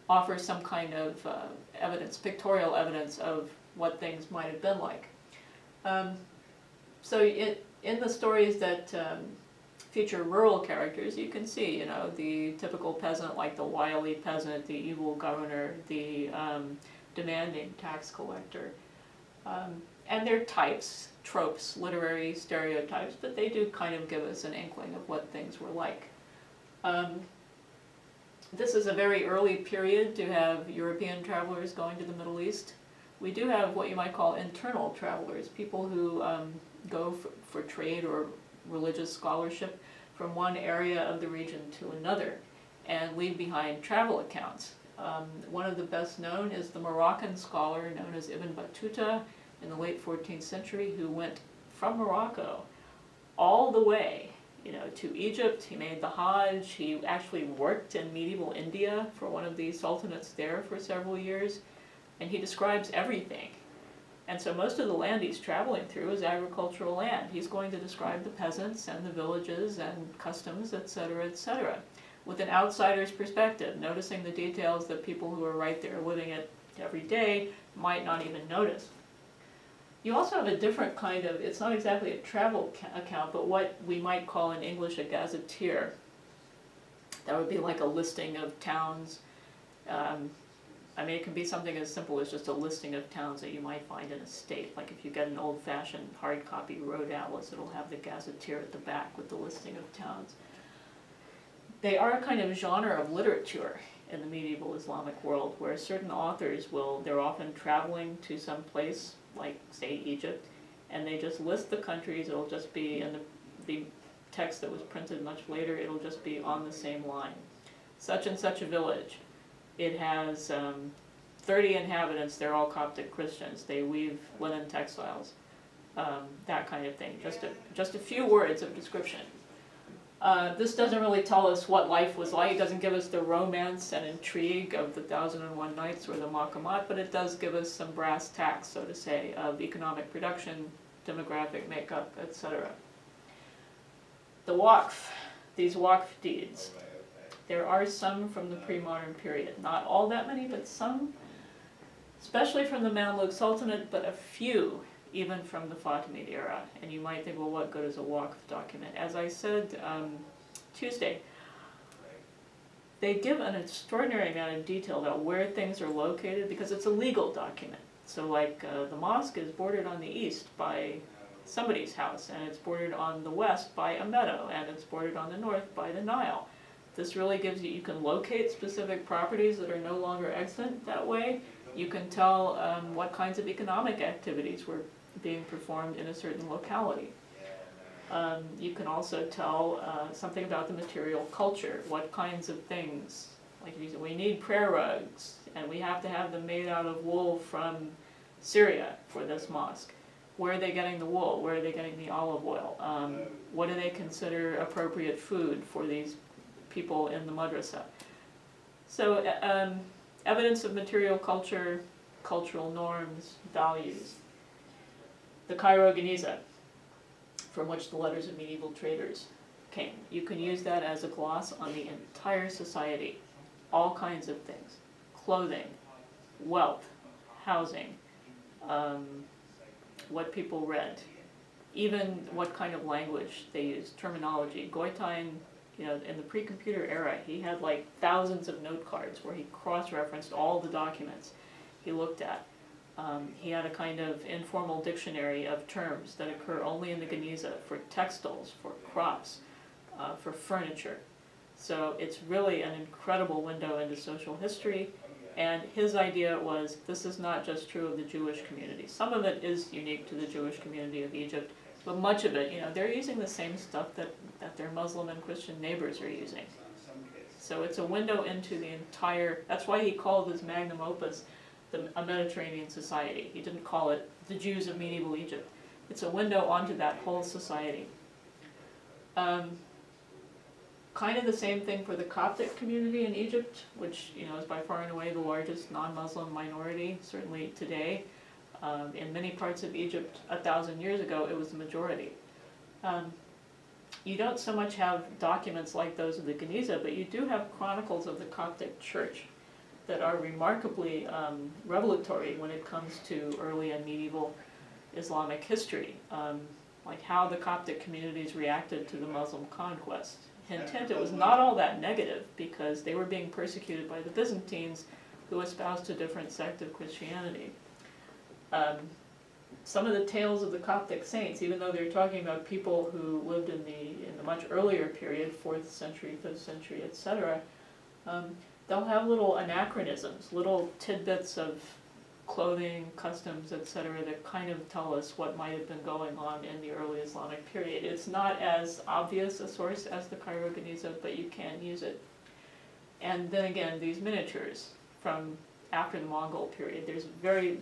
offer some kind of evidence, pictorial evidence of what things might have been like. So in the stories that feature rural characters, you can see, you know, the typical peasant, like the wily peasant, the evil governor, the demanding tax collector. And they're types, tropes, literary stereotypes, but they do kind of give us an inkling of what things were like. This is a very early period to have European travelers going to the Middle East. We do have what you might call internal travelers, people who go for trade or religious scholarship from one area of the region to another and leave behind travel accounts. One of the best known is the Moroccan scholar known as Ibn Battuta in the late 14th century, who went from Morocco all the way, you know, to Egypt. He made the Hajj. He actually worked in medieval India for one of the sultanates there for several years, and he describes everything. And so most of the land he's traveling through is agricultural land. He's going to describe the peasants and the villages and customs, etc., with an outsider's perspective, noticing the details that people who are right there living it every day might not even notice. You also have a different kind of, it's not exactly a travel account, but what we might call in English a gazetteer. That would be like a listing of towns. I mean, it can be something as simple as just a listing of towns that you might find in a state. Like if you get an old-fashioned hard copy road atlas, it'll have the gazetteer at the back with the listing of towns. They are a kind of genre of literature in the medieval Islamic world, where certain authors they're often traveling to some place, like say Egypt, and they just list the countries. It'll just be in the text that was printed much later, it'll just be on the same line. Such and such a village. It has 30 inhabitants, they're all Coptic Christians. They weave linen textiles, that kind of thing. Just a few words of description. This doesn't really tell us what life was like. It doesn't give us the romance and intrigue of the 1001 Nights or the Maqamat, but it does give us some brass tacks, so to say, of economic production, demographic makeup, etc. The Waqf, these Waqf deeds. There are some from the pre-modern period. Not all that many, but some, especially from the Mamluk Sultanate, but a few even from the Fatimid era. And you might think, well, what good is a Waqf document? As I said Tuesday, they give an extraordinary amount of detail about where things are located because it's a legal document. So like the mosque is bordered on the east by somebody's house, and it's bordered on the west by a meadow, and it's bordered on the north by the Nile. This really gives you can locate specific properties that are no longer extant that way. You can tell what kinds of economic activities were being performed in a certain locality. You can also tell something about the material culture, what kinds of things. Like if you say, we need prayer rugs, and we have to have them made out of wool from Syria for this mosque. Where are they getting the wool? Where are they getting the olive oil? What do they consider appropriate food for these people in the madrasa? So evidence of material culture, cultural norms, values. The Cairo Genizah, from which the letters of medieval traders came. You can use that as a gloss on the entire society. All kinds of things. Clothing, wealth, housing, what people read, even what kind of language they used, terminology. Goitain, you know, in the pre-computer era, he had like thousands of note cards where he cross-referenced all the documents he looked at. He had a kind of informal dictionary of terms that occur only in the Genizah for textiles, for crops, for furniture. So it's really an incredible window into social history. And his idea was, this is not just true of the Jewish community. Some of it is unique to the Jewish community of Egypt, but much of it, they're using the same stuff that their Muslim and Christian neighbors are using. So it's a window into the entire, that's why he called his magnum opus a Mediterranean society. He didn't call it the Jews of medieval Egypt. It's a window onto that whole society. Kind of the same thing for the Coptic community in Egypt, which is by far and away the largest non-Muslim minority, certainly today. In many parts of Egypt 1,000 years ago, it was the majority. You don't so much have documents like those of the Genizah, but you do have chronicles of the Coptic Church that are remarkably revelatory when it comes to early and medieval Islamic history, like how the Coptic communities reacted to the Muslim conquest. Hint, hint, it was not all that negative because they were being persecuted by the Byzantines who espoused a different sect of Christianity. Some of the tales of the Coptic saints, even though they're talking about people who lived in the much earlier period, 4th century, 5th century, etc., they'll have little anachronisms, little tidbits of clothing, customs, etc., that kind of tell us what might have been going on in the early Islamic period. It's not as obvious a source as the Cairo Genizah, but you can use it. And then again, these miniatures from after the Mongol period. There's very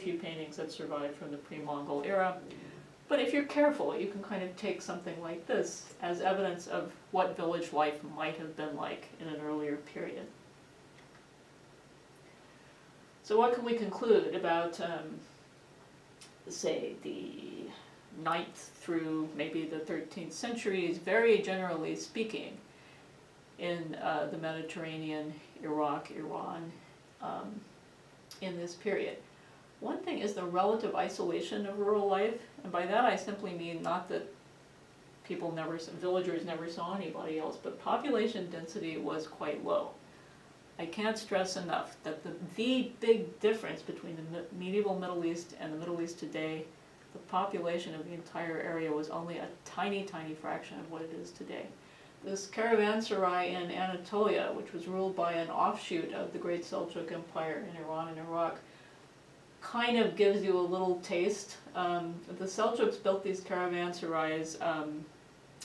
few paintings that survive from the pre-Mongol era. But if you're careful, you can kind of take something like this as evidence of what village life might have been like in an earlier period. So what can we conclude about, say, the 9th through maybe the 13th centuries, very generally speaking, in the Mediterranean, Iraq, Iran, in this period? One thing is the relative isolation of rural life, and by that I simply mean not that villagers never saw anybody else, but population density was quite low. I can't stress enough that the big difference between the medieval Middle East and the Middle East today, the population of the entire area was only a tiny fraction of what it is today. This caravanserai in Anatolia, which was ruled by an offshoot of the great Seljuk Empire in Iran and Iraq, kind of gives you a little taste. The Seljuks built these caravanserais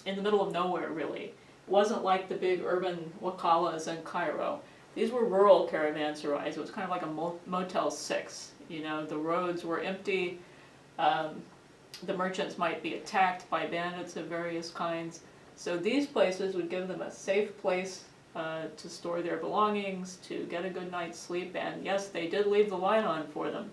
in the middle of nowhere, really. It wasn't like the big urban wakalas in Cairo. These were rural caravanserais. It was kind of like a Motel 6. The roads were empty. The merchants might be attacked by bandits of various kinds. So these places would give them a safe place to store their belongings, to get a good night's sleep, and yes, they did leave the light on for them.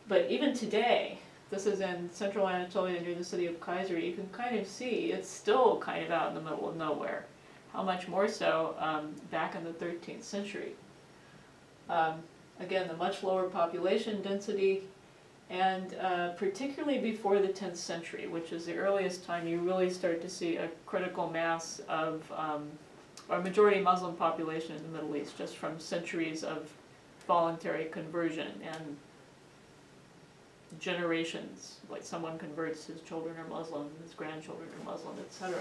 But even today, this is in central Anatolia near the city of Kayseri, you can kind of see it's still kind of out in the middle of nowhere. How much more so back in the 13th century. Again, the much lower population density, and particularly before the 10th century, which is the earliest time you really start to see a critical mass of, or majority Muslim population in the Middle East, just from centuries of voluntary conversion and generations, like someone converts, his children are Muslim, his grandchildren are Muslim, etc.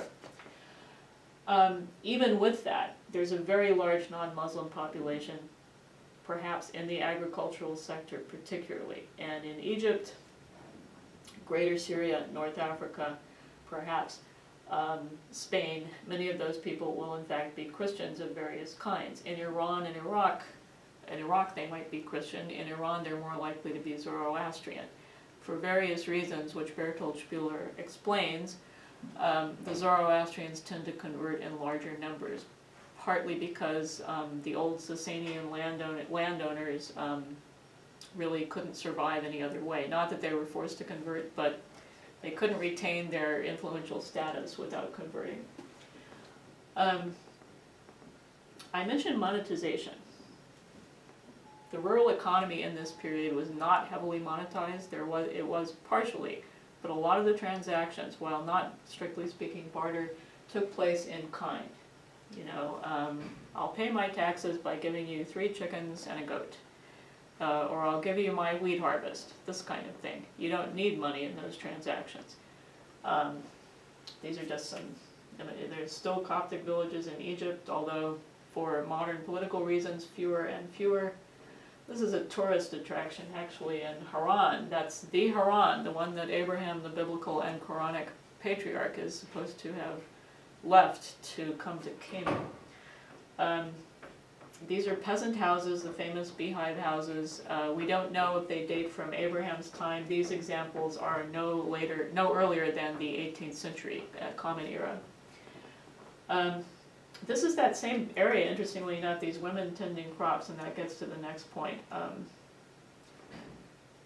Even with that, there's a very large non-Muslim population, perhaps in the agricultural sector particularly. And in Egypt, Greater Syria, North Africa, perhaps Spain, many of those people will in fact be Christians of various kinds. In Iran and Iraq they might be Christian. In Iran they're more likely to be Zoroastrian. For various reasons, which Bertolt Spieler explains, the Zoroastrians tend to convert in larger numbers, partly because the old Sasanian landowners really couldn't survive any other way. Not that they were forced to convert, but they couldn't retain their influential status without converting. I mentioned monetization. The rural economy in this period was not heavily monetized. It was partially, but a lot of the transactions, while not strictly speaking barter, took place in kind. I'll pay my taxes by giving you 3 chickens and a goat. or I'll give you my wheat harvest, this kind of thing. You don't need money in those transactions. These are just some, I mean, there's still Coptic villages in Egypt, although for modern political reasons, fewer and fewer. This is a tourist attraction actually in Haran. That's the Haran, the one that Abraham, the biblical and Quranic patriarch, is supposed to have left to come to Canaan. These are peasant houses, the famous beehive houses. We don't know if they date from Abraham's time. These examples are no earlier than the 18th century, Common Era. This is that same area, interestingly enough, these women tending crops, and that gets to the next point.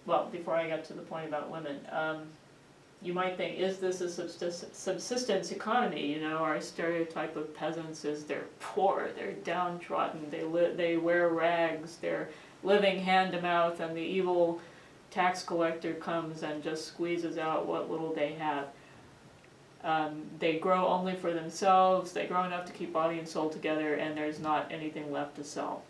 Well, before I get to the point about women, you might think, is this a subsistence economy? You know, our stereotype of peasants is they're poor, they're downtrodden, they wear rags, they're living hand to mouth, and the evil tax collector comes and just squeezes out what little they have. They grow only for themselves, they grow enough to keep body and soul together, and there's not anything left to sell.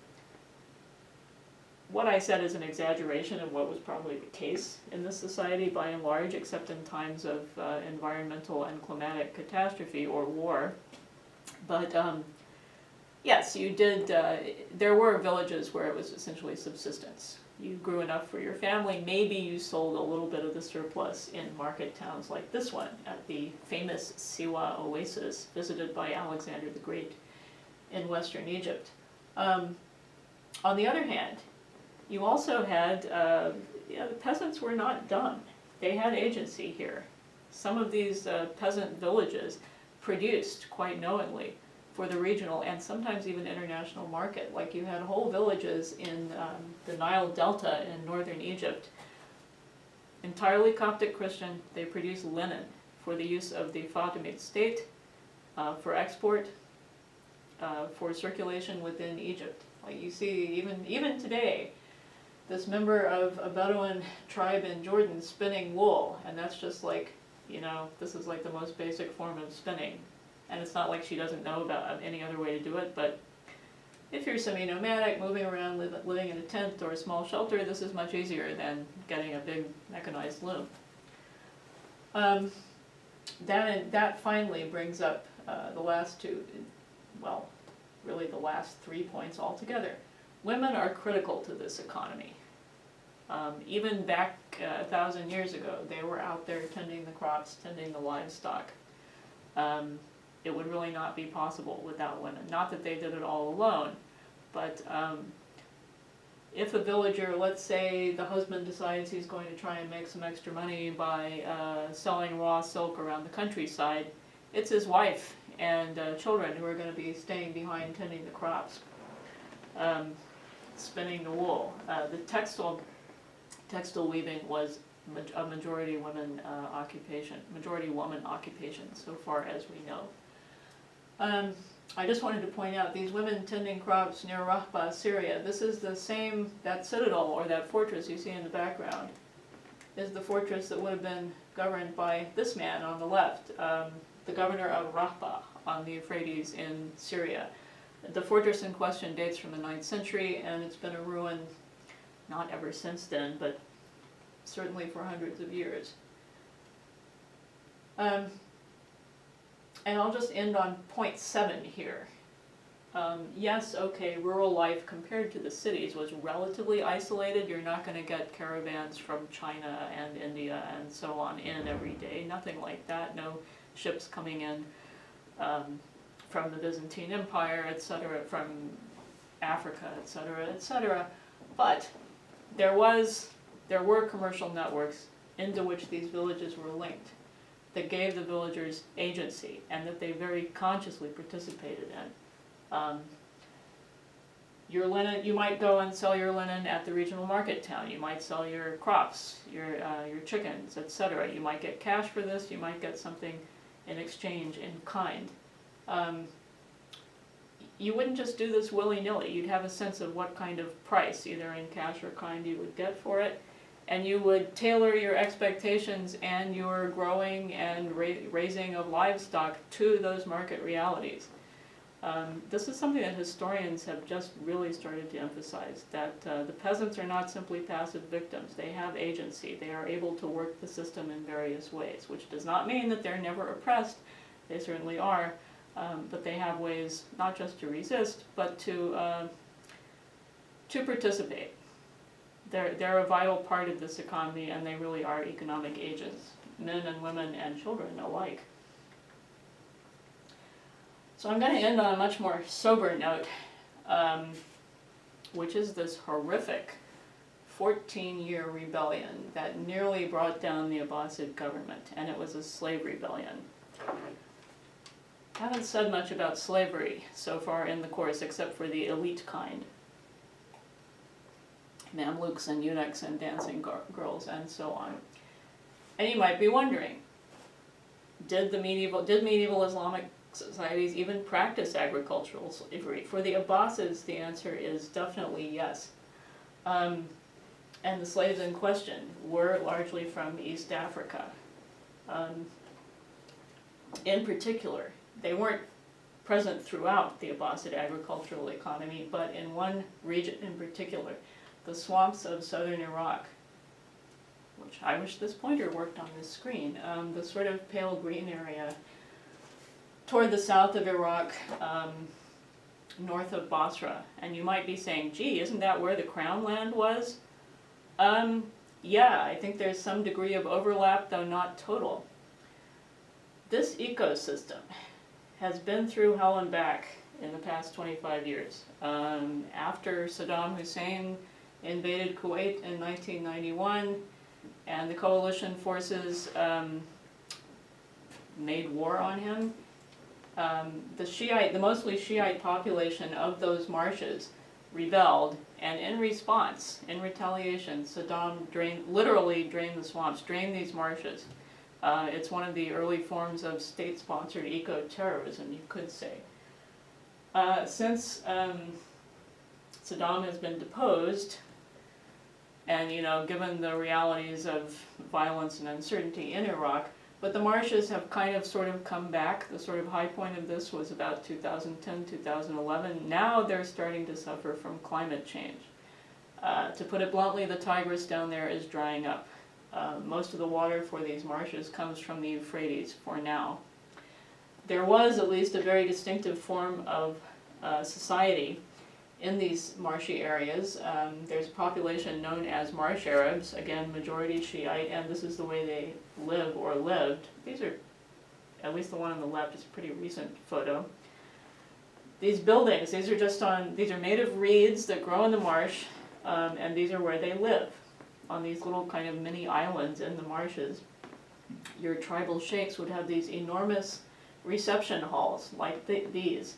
What I said is an exaggeration of what was probably the case in this society by and large, except in times of environmental and climatic catastrophe or war. But yes, you did, there were villages where it was essentially subsistence. You grew enough for your family, maybe you sold a little bit of the surplus in market towns like this one, at the famous Siwa oasis, visited by Alexander the Great in western Egypt. On the other hand, you also had, the peasants were not dumb. They had agency here. Some of these peasant villages produced quite knowingly for the regional and sometimes even international market. Like you had whole villages in the Nile Delta in northern Egypt, entirely Coptic Christian. They produced linen for the use of the Fatimid state, for export, for circulation within Egypt. Like you see, even today, this member of a Bedouin tribe in Jordan spinning wool, and that's just like, you know, this is like the most basic form of spinning. And it's not like she doesn't know about any other way to do it, but if you're semi-nomadic, moving around, living in a tent or a small shelter, this is much easier than getting a big mechanized loom. That finally brings up the last two, well, really the last 3 points altogether. Women are critical to this economy. Even back 1,000 years ago, they were out there tending the crops, tending the livestock. It would really not be possible without women. Not that they did it all alone, but if a villager, let's say the husband decides he's going to try and make some extra money by selling raw silk around the countryside, it's his wife and children who are going to be staying behind tending the crops, spinning the wool. The textile weaving was a majority woman occupation so far as we know. I just wanted to point out these women tending crops near Rahba, Syria. This is the same, that citadel or that fortress you see in the background is the fortress that would have been governed by this man on the left, the governor of Rahba on the Euphrates in Syria. The fortress in question dates from the 9th century, and it's been a ruin not ever since then, but certainly for hundreds of years. And I'll just end on point 7 here. Yes, okay, rural life compared to the cities was relatively isolated. You're not going to get caravans from China and India and so on in every day. Nothing like that. No ships coming in from the Byzantine Empire, etc., from Africa, etc., etc. But there were commercial networks into which these villages were linked that gave the villagers agency and that they very consciously participated in. Your linen, you might go and sell your linen at the regional market town. You might sell your crops, your chickens, etc. You might get cash for this. You might get something in exchange in kind. You wouldn't just do this willy-nilly. You'd have a sense of what kind of price, either in cash or kind, you would get for it. And you would tailor your expectations and your growing and raising of livestock to those market realities. This is something that historians have just really started to emphasize, that the peasants are not simply passive victims. They have agency. They are able to work the system in various ways, which does not mean that they're never oppressed. They certainly are, but they have ways not just to resist, but to participate. They're a vital part of this economy, and they really are economic agents, men and women and children alike. So I'm going to end on a much more sober note, which is this horrific 14-year rebellion that nearly brought down the Abbasid government, and it was a slave rebellion. I haven't said much about slavery so far in the course, except for the elite kind. Mamluks and eunuchs and dancing girls and so on. And you might be wondering, did medieval Islamic societies even practice agricultural slavery? For the Abbasids, the answer is definitely yes. And the slaves in question were largely from East Africa. In particular, they weren't present throughout the Abbasid agricultural economy, but in one region in particular, the swamps of southern Iraq, which I wish this pointer worked on this screen, the sort of pale green area toward the south of Iraq, north of Basra. And you might be saying, gee, isn't that where the Crown land was? Yeah, I think there's some degree of overlap, though not total. This ecosystem has been through hell and back in the past 25 years. After Saddam Hussein invaded Kuwait in 1991, and the coalition forces made war on him, the mostly Shiite population of those marshes rebelled, and in response, in retaliation, Saddam literally drained the swamps, drained these marshes. It's one of the early forms of state-sponsored eco-terrorism, you could say. Since Saddam has been deposed, and given the realities of violence and uncertainty in Iraq, but the marshes have kind of sort of come back. The sort of high point of this was about 2010, 2011. Now they're starting to suffer from climate change. To put it bluntly, the Tigris down there is drying up. Most of the water for these marshes comes from the Euphrates for now. There was at least a very distinctive form of society in these marshy areas. There's a population known as Marsh Arabs, again majority Shiite, and this is the way they live or lived. These are, at least the one on the left is a pretty recent photo. These buildings, these are made of reeds that grow in the marsh, and these are where they live, on these little kind of mini islands in the marshes. Your tribal sheikhs would have these enormous reception halls like these.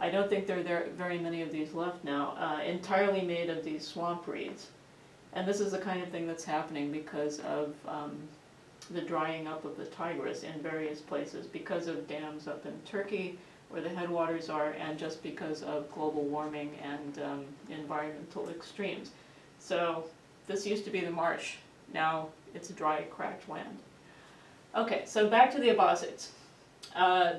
I don't think there are very many of these left now, entirely made of these swamp reeds. And this is the kind of thing that's happening because of the drying up of the Tigris in various places, because of dams up in Turkey where the headwaters are, and just because of global warming and environmental extremes. So this used to be the marsh. Now it's a dry, cracked land. Okay, so back to the Abbasids.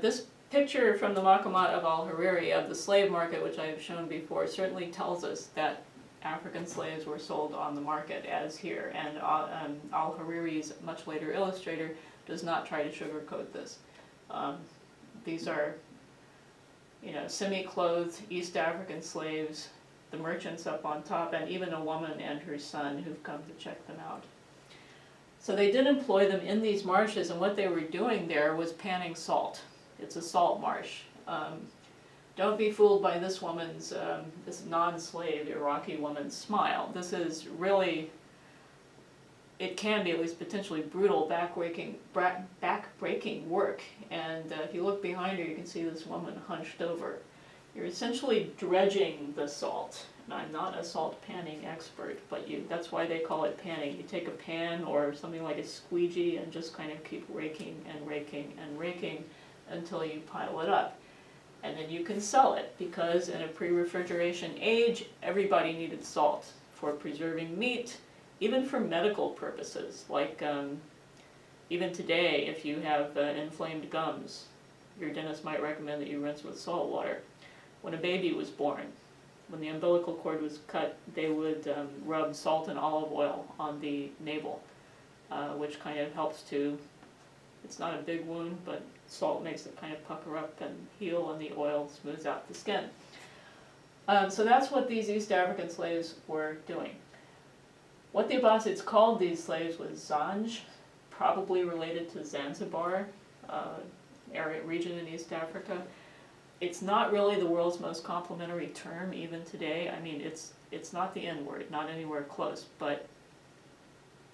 This picture from the Maqamat of al-Hariri of the slave market, which I have shown before, certainly tells us that African slaves were sold on the market, as here, and al-Hariri's much later illustrator does not try to sugarcoat this. These are, semi-clothed East African slaves, the merchants up on top, and even a woman and her son who've come to check them out. So they did employ them in these marshes, and what they were doing there was panning salt. It's a salt marsh. Don't be fooled by this woman's, this non-slave Iraqi woman's smile. This is really, it can be at least potentially brutal, back-breaking work. And if you look behind her, you can see this woman hunched over. You're essentially dredging the salt. And I'm not a salt panning expert, but that's why they call it panning. You take a pan or something like a squeegee and just kind of keep raking and raking and raking until you pile it up. And then you can sell it, because in a pre-refrigeration age, everybody needed salt for preserving meat, even for medical purposes. Like even today, if you have inflamed gums, your dentist might recommend that you rinse with salt water. when a baby was born. When the umbilical cord was cut, they would rub salt and olive oil on the navel, which kind of helps to, it's not a big wound, but salt makes it kind of pucker up and heal, and the oil smooths out the skin. So that's what these East African slaves were doing. What the Abbasids called these slaves was Zanj, probably related to Zanzibar, region in East Africa. It's not really the world's most complimentary term even today. I mean, it's not the N-word, not anywhere close, but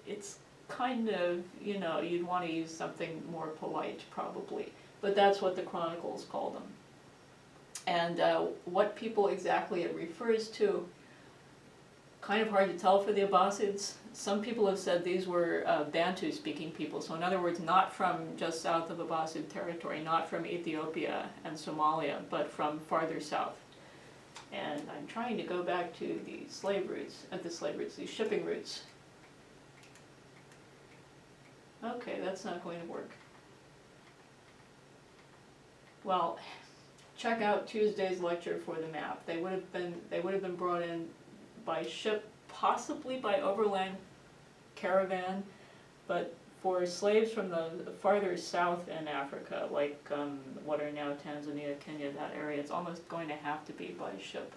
it's kind of, you know, you'd want to use something more polite probably. But that's what the chronicles call them. And what people exactly it refers to, kind of hard to tell for the Abbasids. Some people have said these were Bantu-speaking people, so in other words, not from just south of Abbasid territory, not from Ethiopia and Somalia, but from farther south. And I'm trying to go back to the slave routes, these shipping routes. Okay, that's not going to work. Well, check out Tuesday's lecture for the map. They would have been brought in by ship, possibly by overland caravan, but for slaves from the farther south in Africa, like what are now Tanzania, Kenya, that area, it's almost going to have to be by ship.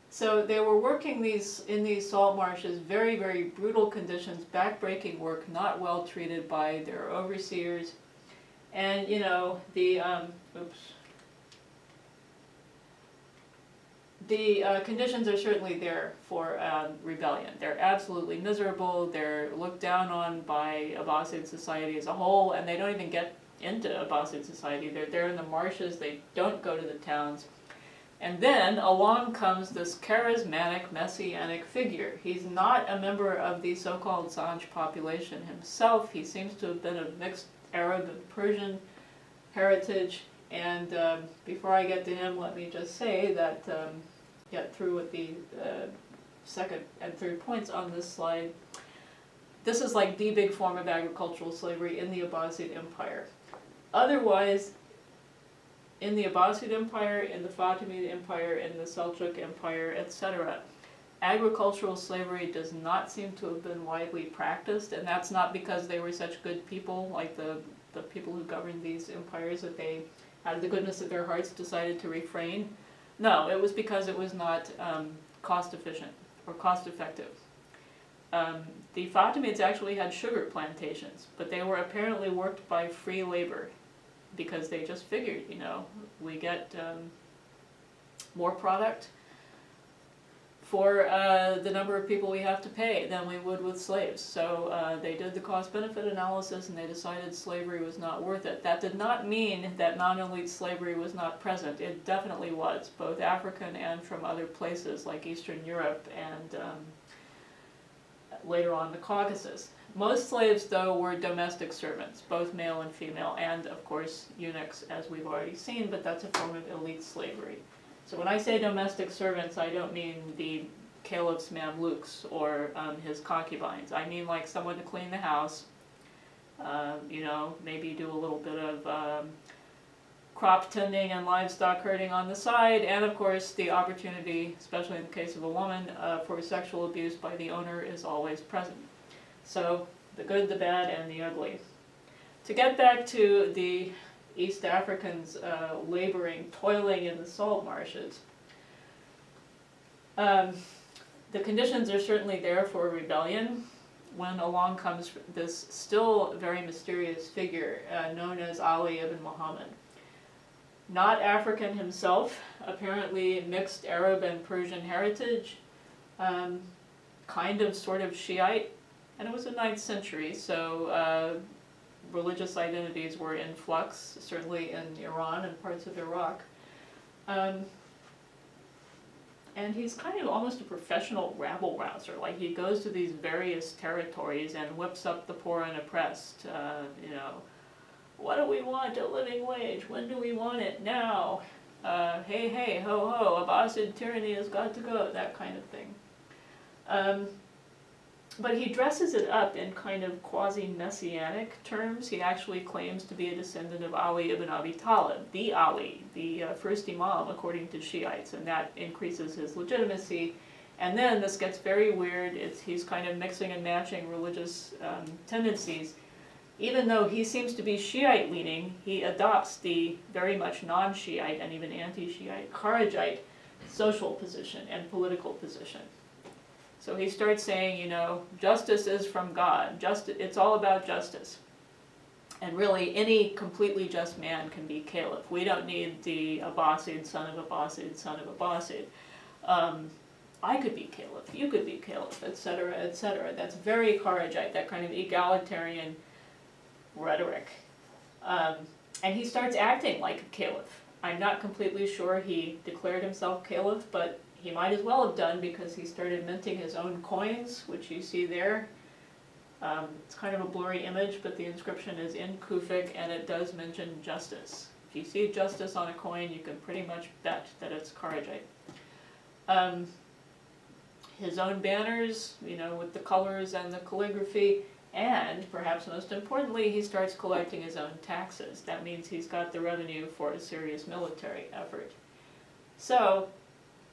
So they were working in these salt marshes, very, very brutal conditions, backbreaking work, not well treated by their overseers. And, you know, the conditions are certainly there for rebellion. They're absolutely miserable. They're looked down on by Abbasid society as a whole, and they don't even get into Abbasid society. They're there in the marshes. They don't go to the towns. And then along comes this charismatic, messianic figure. He's not a member of the so-called Zanj population himself. He seems to have been of mixed Arab and Persian heritage. And before I get to him, let me just say that, get through with the second and third points on this slide. This is like the big form of agricultural slavery in the Abbasid Empire. Otherwise, in the Abbasid Empire, in the Fatimid Empire, in the Seljuk Empire, etc., agricultural slavery does not seem to have been widely practiced, and that's not because they were such good people, like the people who governed these empires, that they, out of the goodness of their hearts, decided to refrain. No, it was because it was not cost efficient or cost effective. The Fatimids actually had sugar plantations, but they were apparently worked by free labor, because they just figured, you know, we get more product for the number of people we have to pay than we would with slaves. So they did the cost-benefit analysis, and they decided slavery was not worth it. That did not mean that non-elite slavery was not present. It definitely was, both African and from other places like Eastern Europe and later on the Caucasus. Most slaves, though, were domestic servants, both male and female, and, of course, eunuchs, as we've already seen, but that's a form of elite slavery. So when I say domestic servants, I don't mean the caliph's mamluks or his concubines. I mean like someone to clean the house, you know, maybe do a little bit of crop tending and livestock herding on the side, and of course the opportunity, especially in the case of a woman, for sexual abuse by the owner is always present. So the good, the bad, and the ugly. To get back to the East Africans laboring, toiling in the salt marshes, the conditions are certainly there for rebellion when along comes this still very mysterious figure known as Ali ibn Muhammad. Not African himself, apparently mixed Arab and Persian heritage, kind of sort of Shiite. And it was the 9th century, so religious identities were in flux, certainly in Iran and parts of Iraq. And he's kind of almost a professional rabble-rouser. Like, he goes to these various territories and whips up the poor and oppressed. You know, what do we want? A living wage. When do we want it? Now. Hey, hey, ho, ho, Abbasid tyranny has got to go. That kind of thing. But he dresses it up in kind of quasi-messianic terms. He actually claims to be a descendant of Ali ibn Abi Talib, the Ali, the first Imam according to Shiites, and that increases his legitimacy. And then this gets very weird. He's kind of mixing and matching religious tendencies. Even though he seems to be Shiite leaning, he adopts the very much non-Shiite and even anti-Shiite Kharijite social position and political position. So he starts saying, you know, justice is from God. It's all about justice. And really, any completely just man can be caliph. We don't need the Abbasid, son of Abbasid, son of Abbasid. I could be caliph, you could be caliph, etc., etc. That's very Kharijite, that kind of egalitarian rhetoric. And he starts acting like a caliph. I'm not completely sure he declared himself caliph, but he might as well have done, because he started minting his own coins, which you see there. It's kind of a blurry image, but the inscription is in Kufic, and it does mention justice. If you see justice on a coin, you can pretty much bet that it's Kharijite. His own banners, you know, with the colors and the calligraphy, and perhaps most importantly, he starts collecting his own taxes. That means he's got the revenue for a serious military effort. So,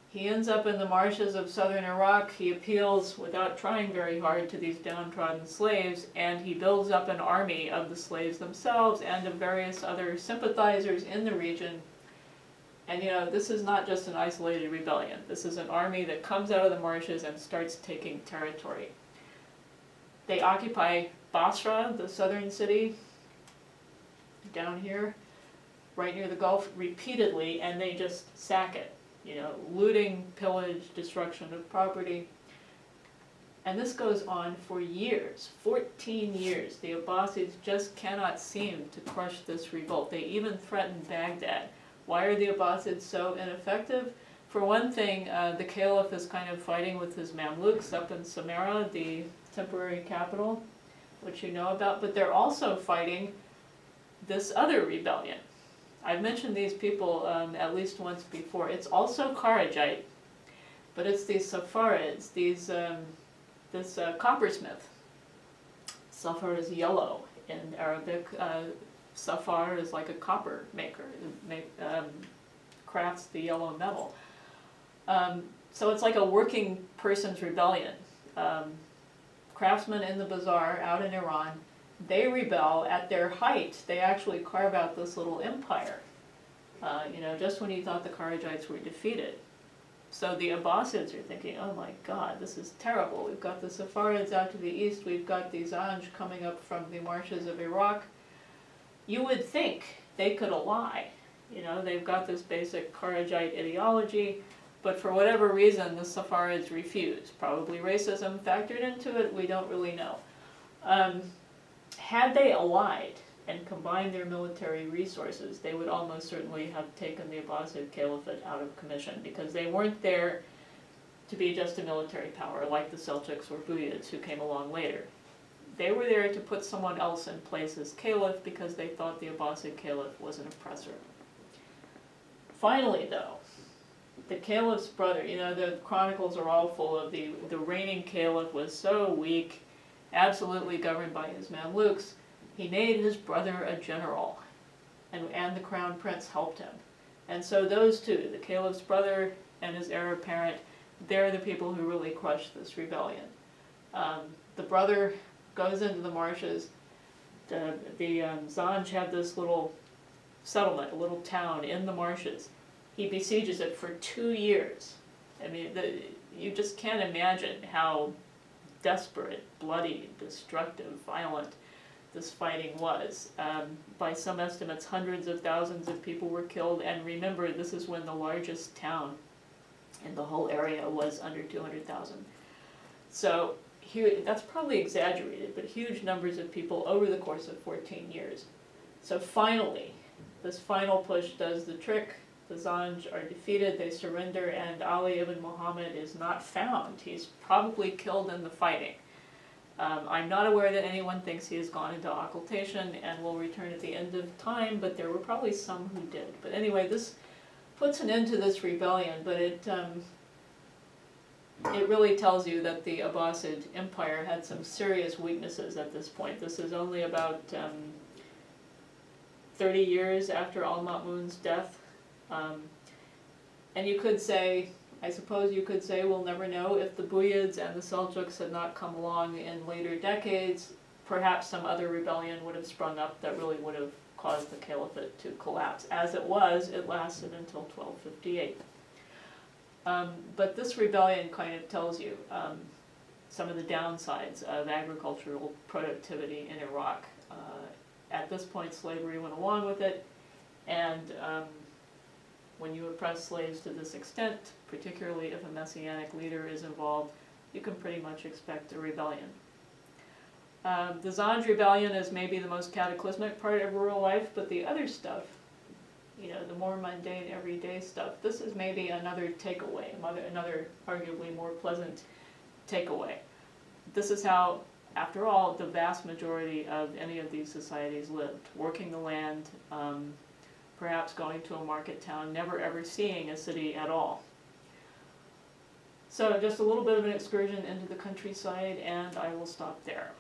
he ends up in the marshes of southern Iraq. He appeals without trying very hard to these downtrodden slaves, and he builds up an army of the slaves themselves and of various other sympathizers in the region. And you know, this is not just an isolated rebellion. This is an army that comes out of the marshes and starts taking territory. They occupy Basra, the southern city, down here, right near the Gulf, repeatedly, and they just sack it. You know, looting, pillage, destruction of property. And this goes on for years, 14 years. The Abbasids just cannot seem to crush this revolt. They even threaten Baghdad. Why are the Abbasids so ineffective? For one thing, the Caliph is kind of fighting with his Mamluks up in Samarra, the temporary capital, which you know about, but they're also fighting this other rebellion. I've mentioned these people at least once before. It's also Kharijite, but it's these Safarids, this coppersmith. Safar is yellow in Arabic. Safar is like a copper maker, crafts the yellow metal. So it's like a working person's rebellion. Craftsmen in the bazaar out in Iran, they rebel. At their height, they actually carve out this little empire, you know, just when you thought the Kharijites were defeated. So the Abbasids are thinking, oh my God, this is terrible. We've got the Safarids out to the east, we've got the Zanj coming up from the marshes of Iraq. You would think they could ally. You know, they've got this basic Kharijite ideology, but for whatever reason, the Safarids refuse. Probably racism factored into it, we don't really know. Had they allied and combined their military resources, they would almost certainly have taken the Abbasid Caliphate out of commission, because they weren't there to be just a military power like the Seljuks or Buyids who came along later. They were there to put someone else in place as caliph because they thought the Abbasid caliph was an oppressor. Finally, though, the caliph's brother, you know, the chronicles are all full of the reigning caliph was so weak, absolutely governed by his Mamluks, he made his brother a general, and the crown prince helped him. And so those two, the caliph's brother and his heir apparent, they're the people who really crushed this rebellion. The brother goes into the marshes. The Zanj have this little settlement, a little town in the marshes. He besieges it for 2 years. I mean, you just can't imagine how desperate, bloody, destructive, violent this fighting was. By some estimates, hundreds of thousands of people were killed, and remember, this is when the largest town in the whole area was under 200,000. So here, that's probably exaggerated, but huge numbers of people over the course of 14 years. So finally, this final push does the trick. The Zanj are defeated, they surrender, and Ali ibn Muhammad is not found. He's probably killed in the fighting. I'm not aware that anyone thinks he has gone into occultation and will return at the end of time, but there were probably some who did. But anyway, this puts an end to this rebellion, but it it really tells you that the Abbasid Empire had some serious weaknesses at this point. This is only about 30 years after Al-Ma'mun's death. And you could say, I suppose you could say, we'll never know, if the Buyids and the Seljuks had not come along in later decades, perhaps some other rebellion would have sprung up that really would have caused the caliphate to collapse. As it was, it lasted until 1258. But this rebellion kind of tells you some of the downsides of agricultural productivity in Iraq. At this point, slavery went along with it, and when you oppress slaves to this extent, particularly if a messianic leader is involved, you can pretty much expect a rebellion. The Zanj Rebellion is maybe the most cataclysmic part of rural life, but the other stuff, you know, the more mundane, everyday stuff, this is maybe another takeaway, another arguably more pleasant takeaway. This is how, after all, the vast majority of any of these societies lived, working the land, perhaps going to a market town, never ever seeing a city at all. So just a little bit of an excursion into the countryside, and I will stop there.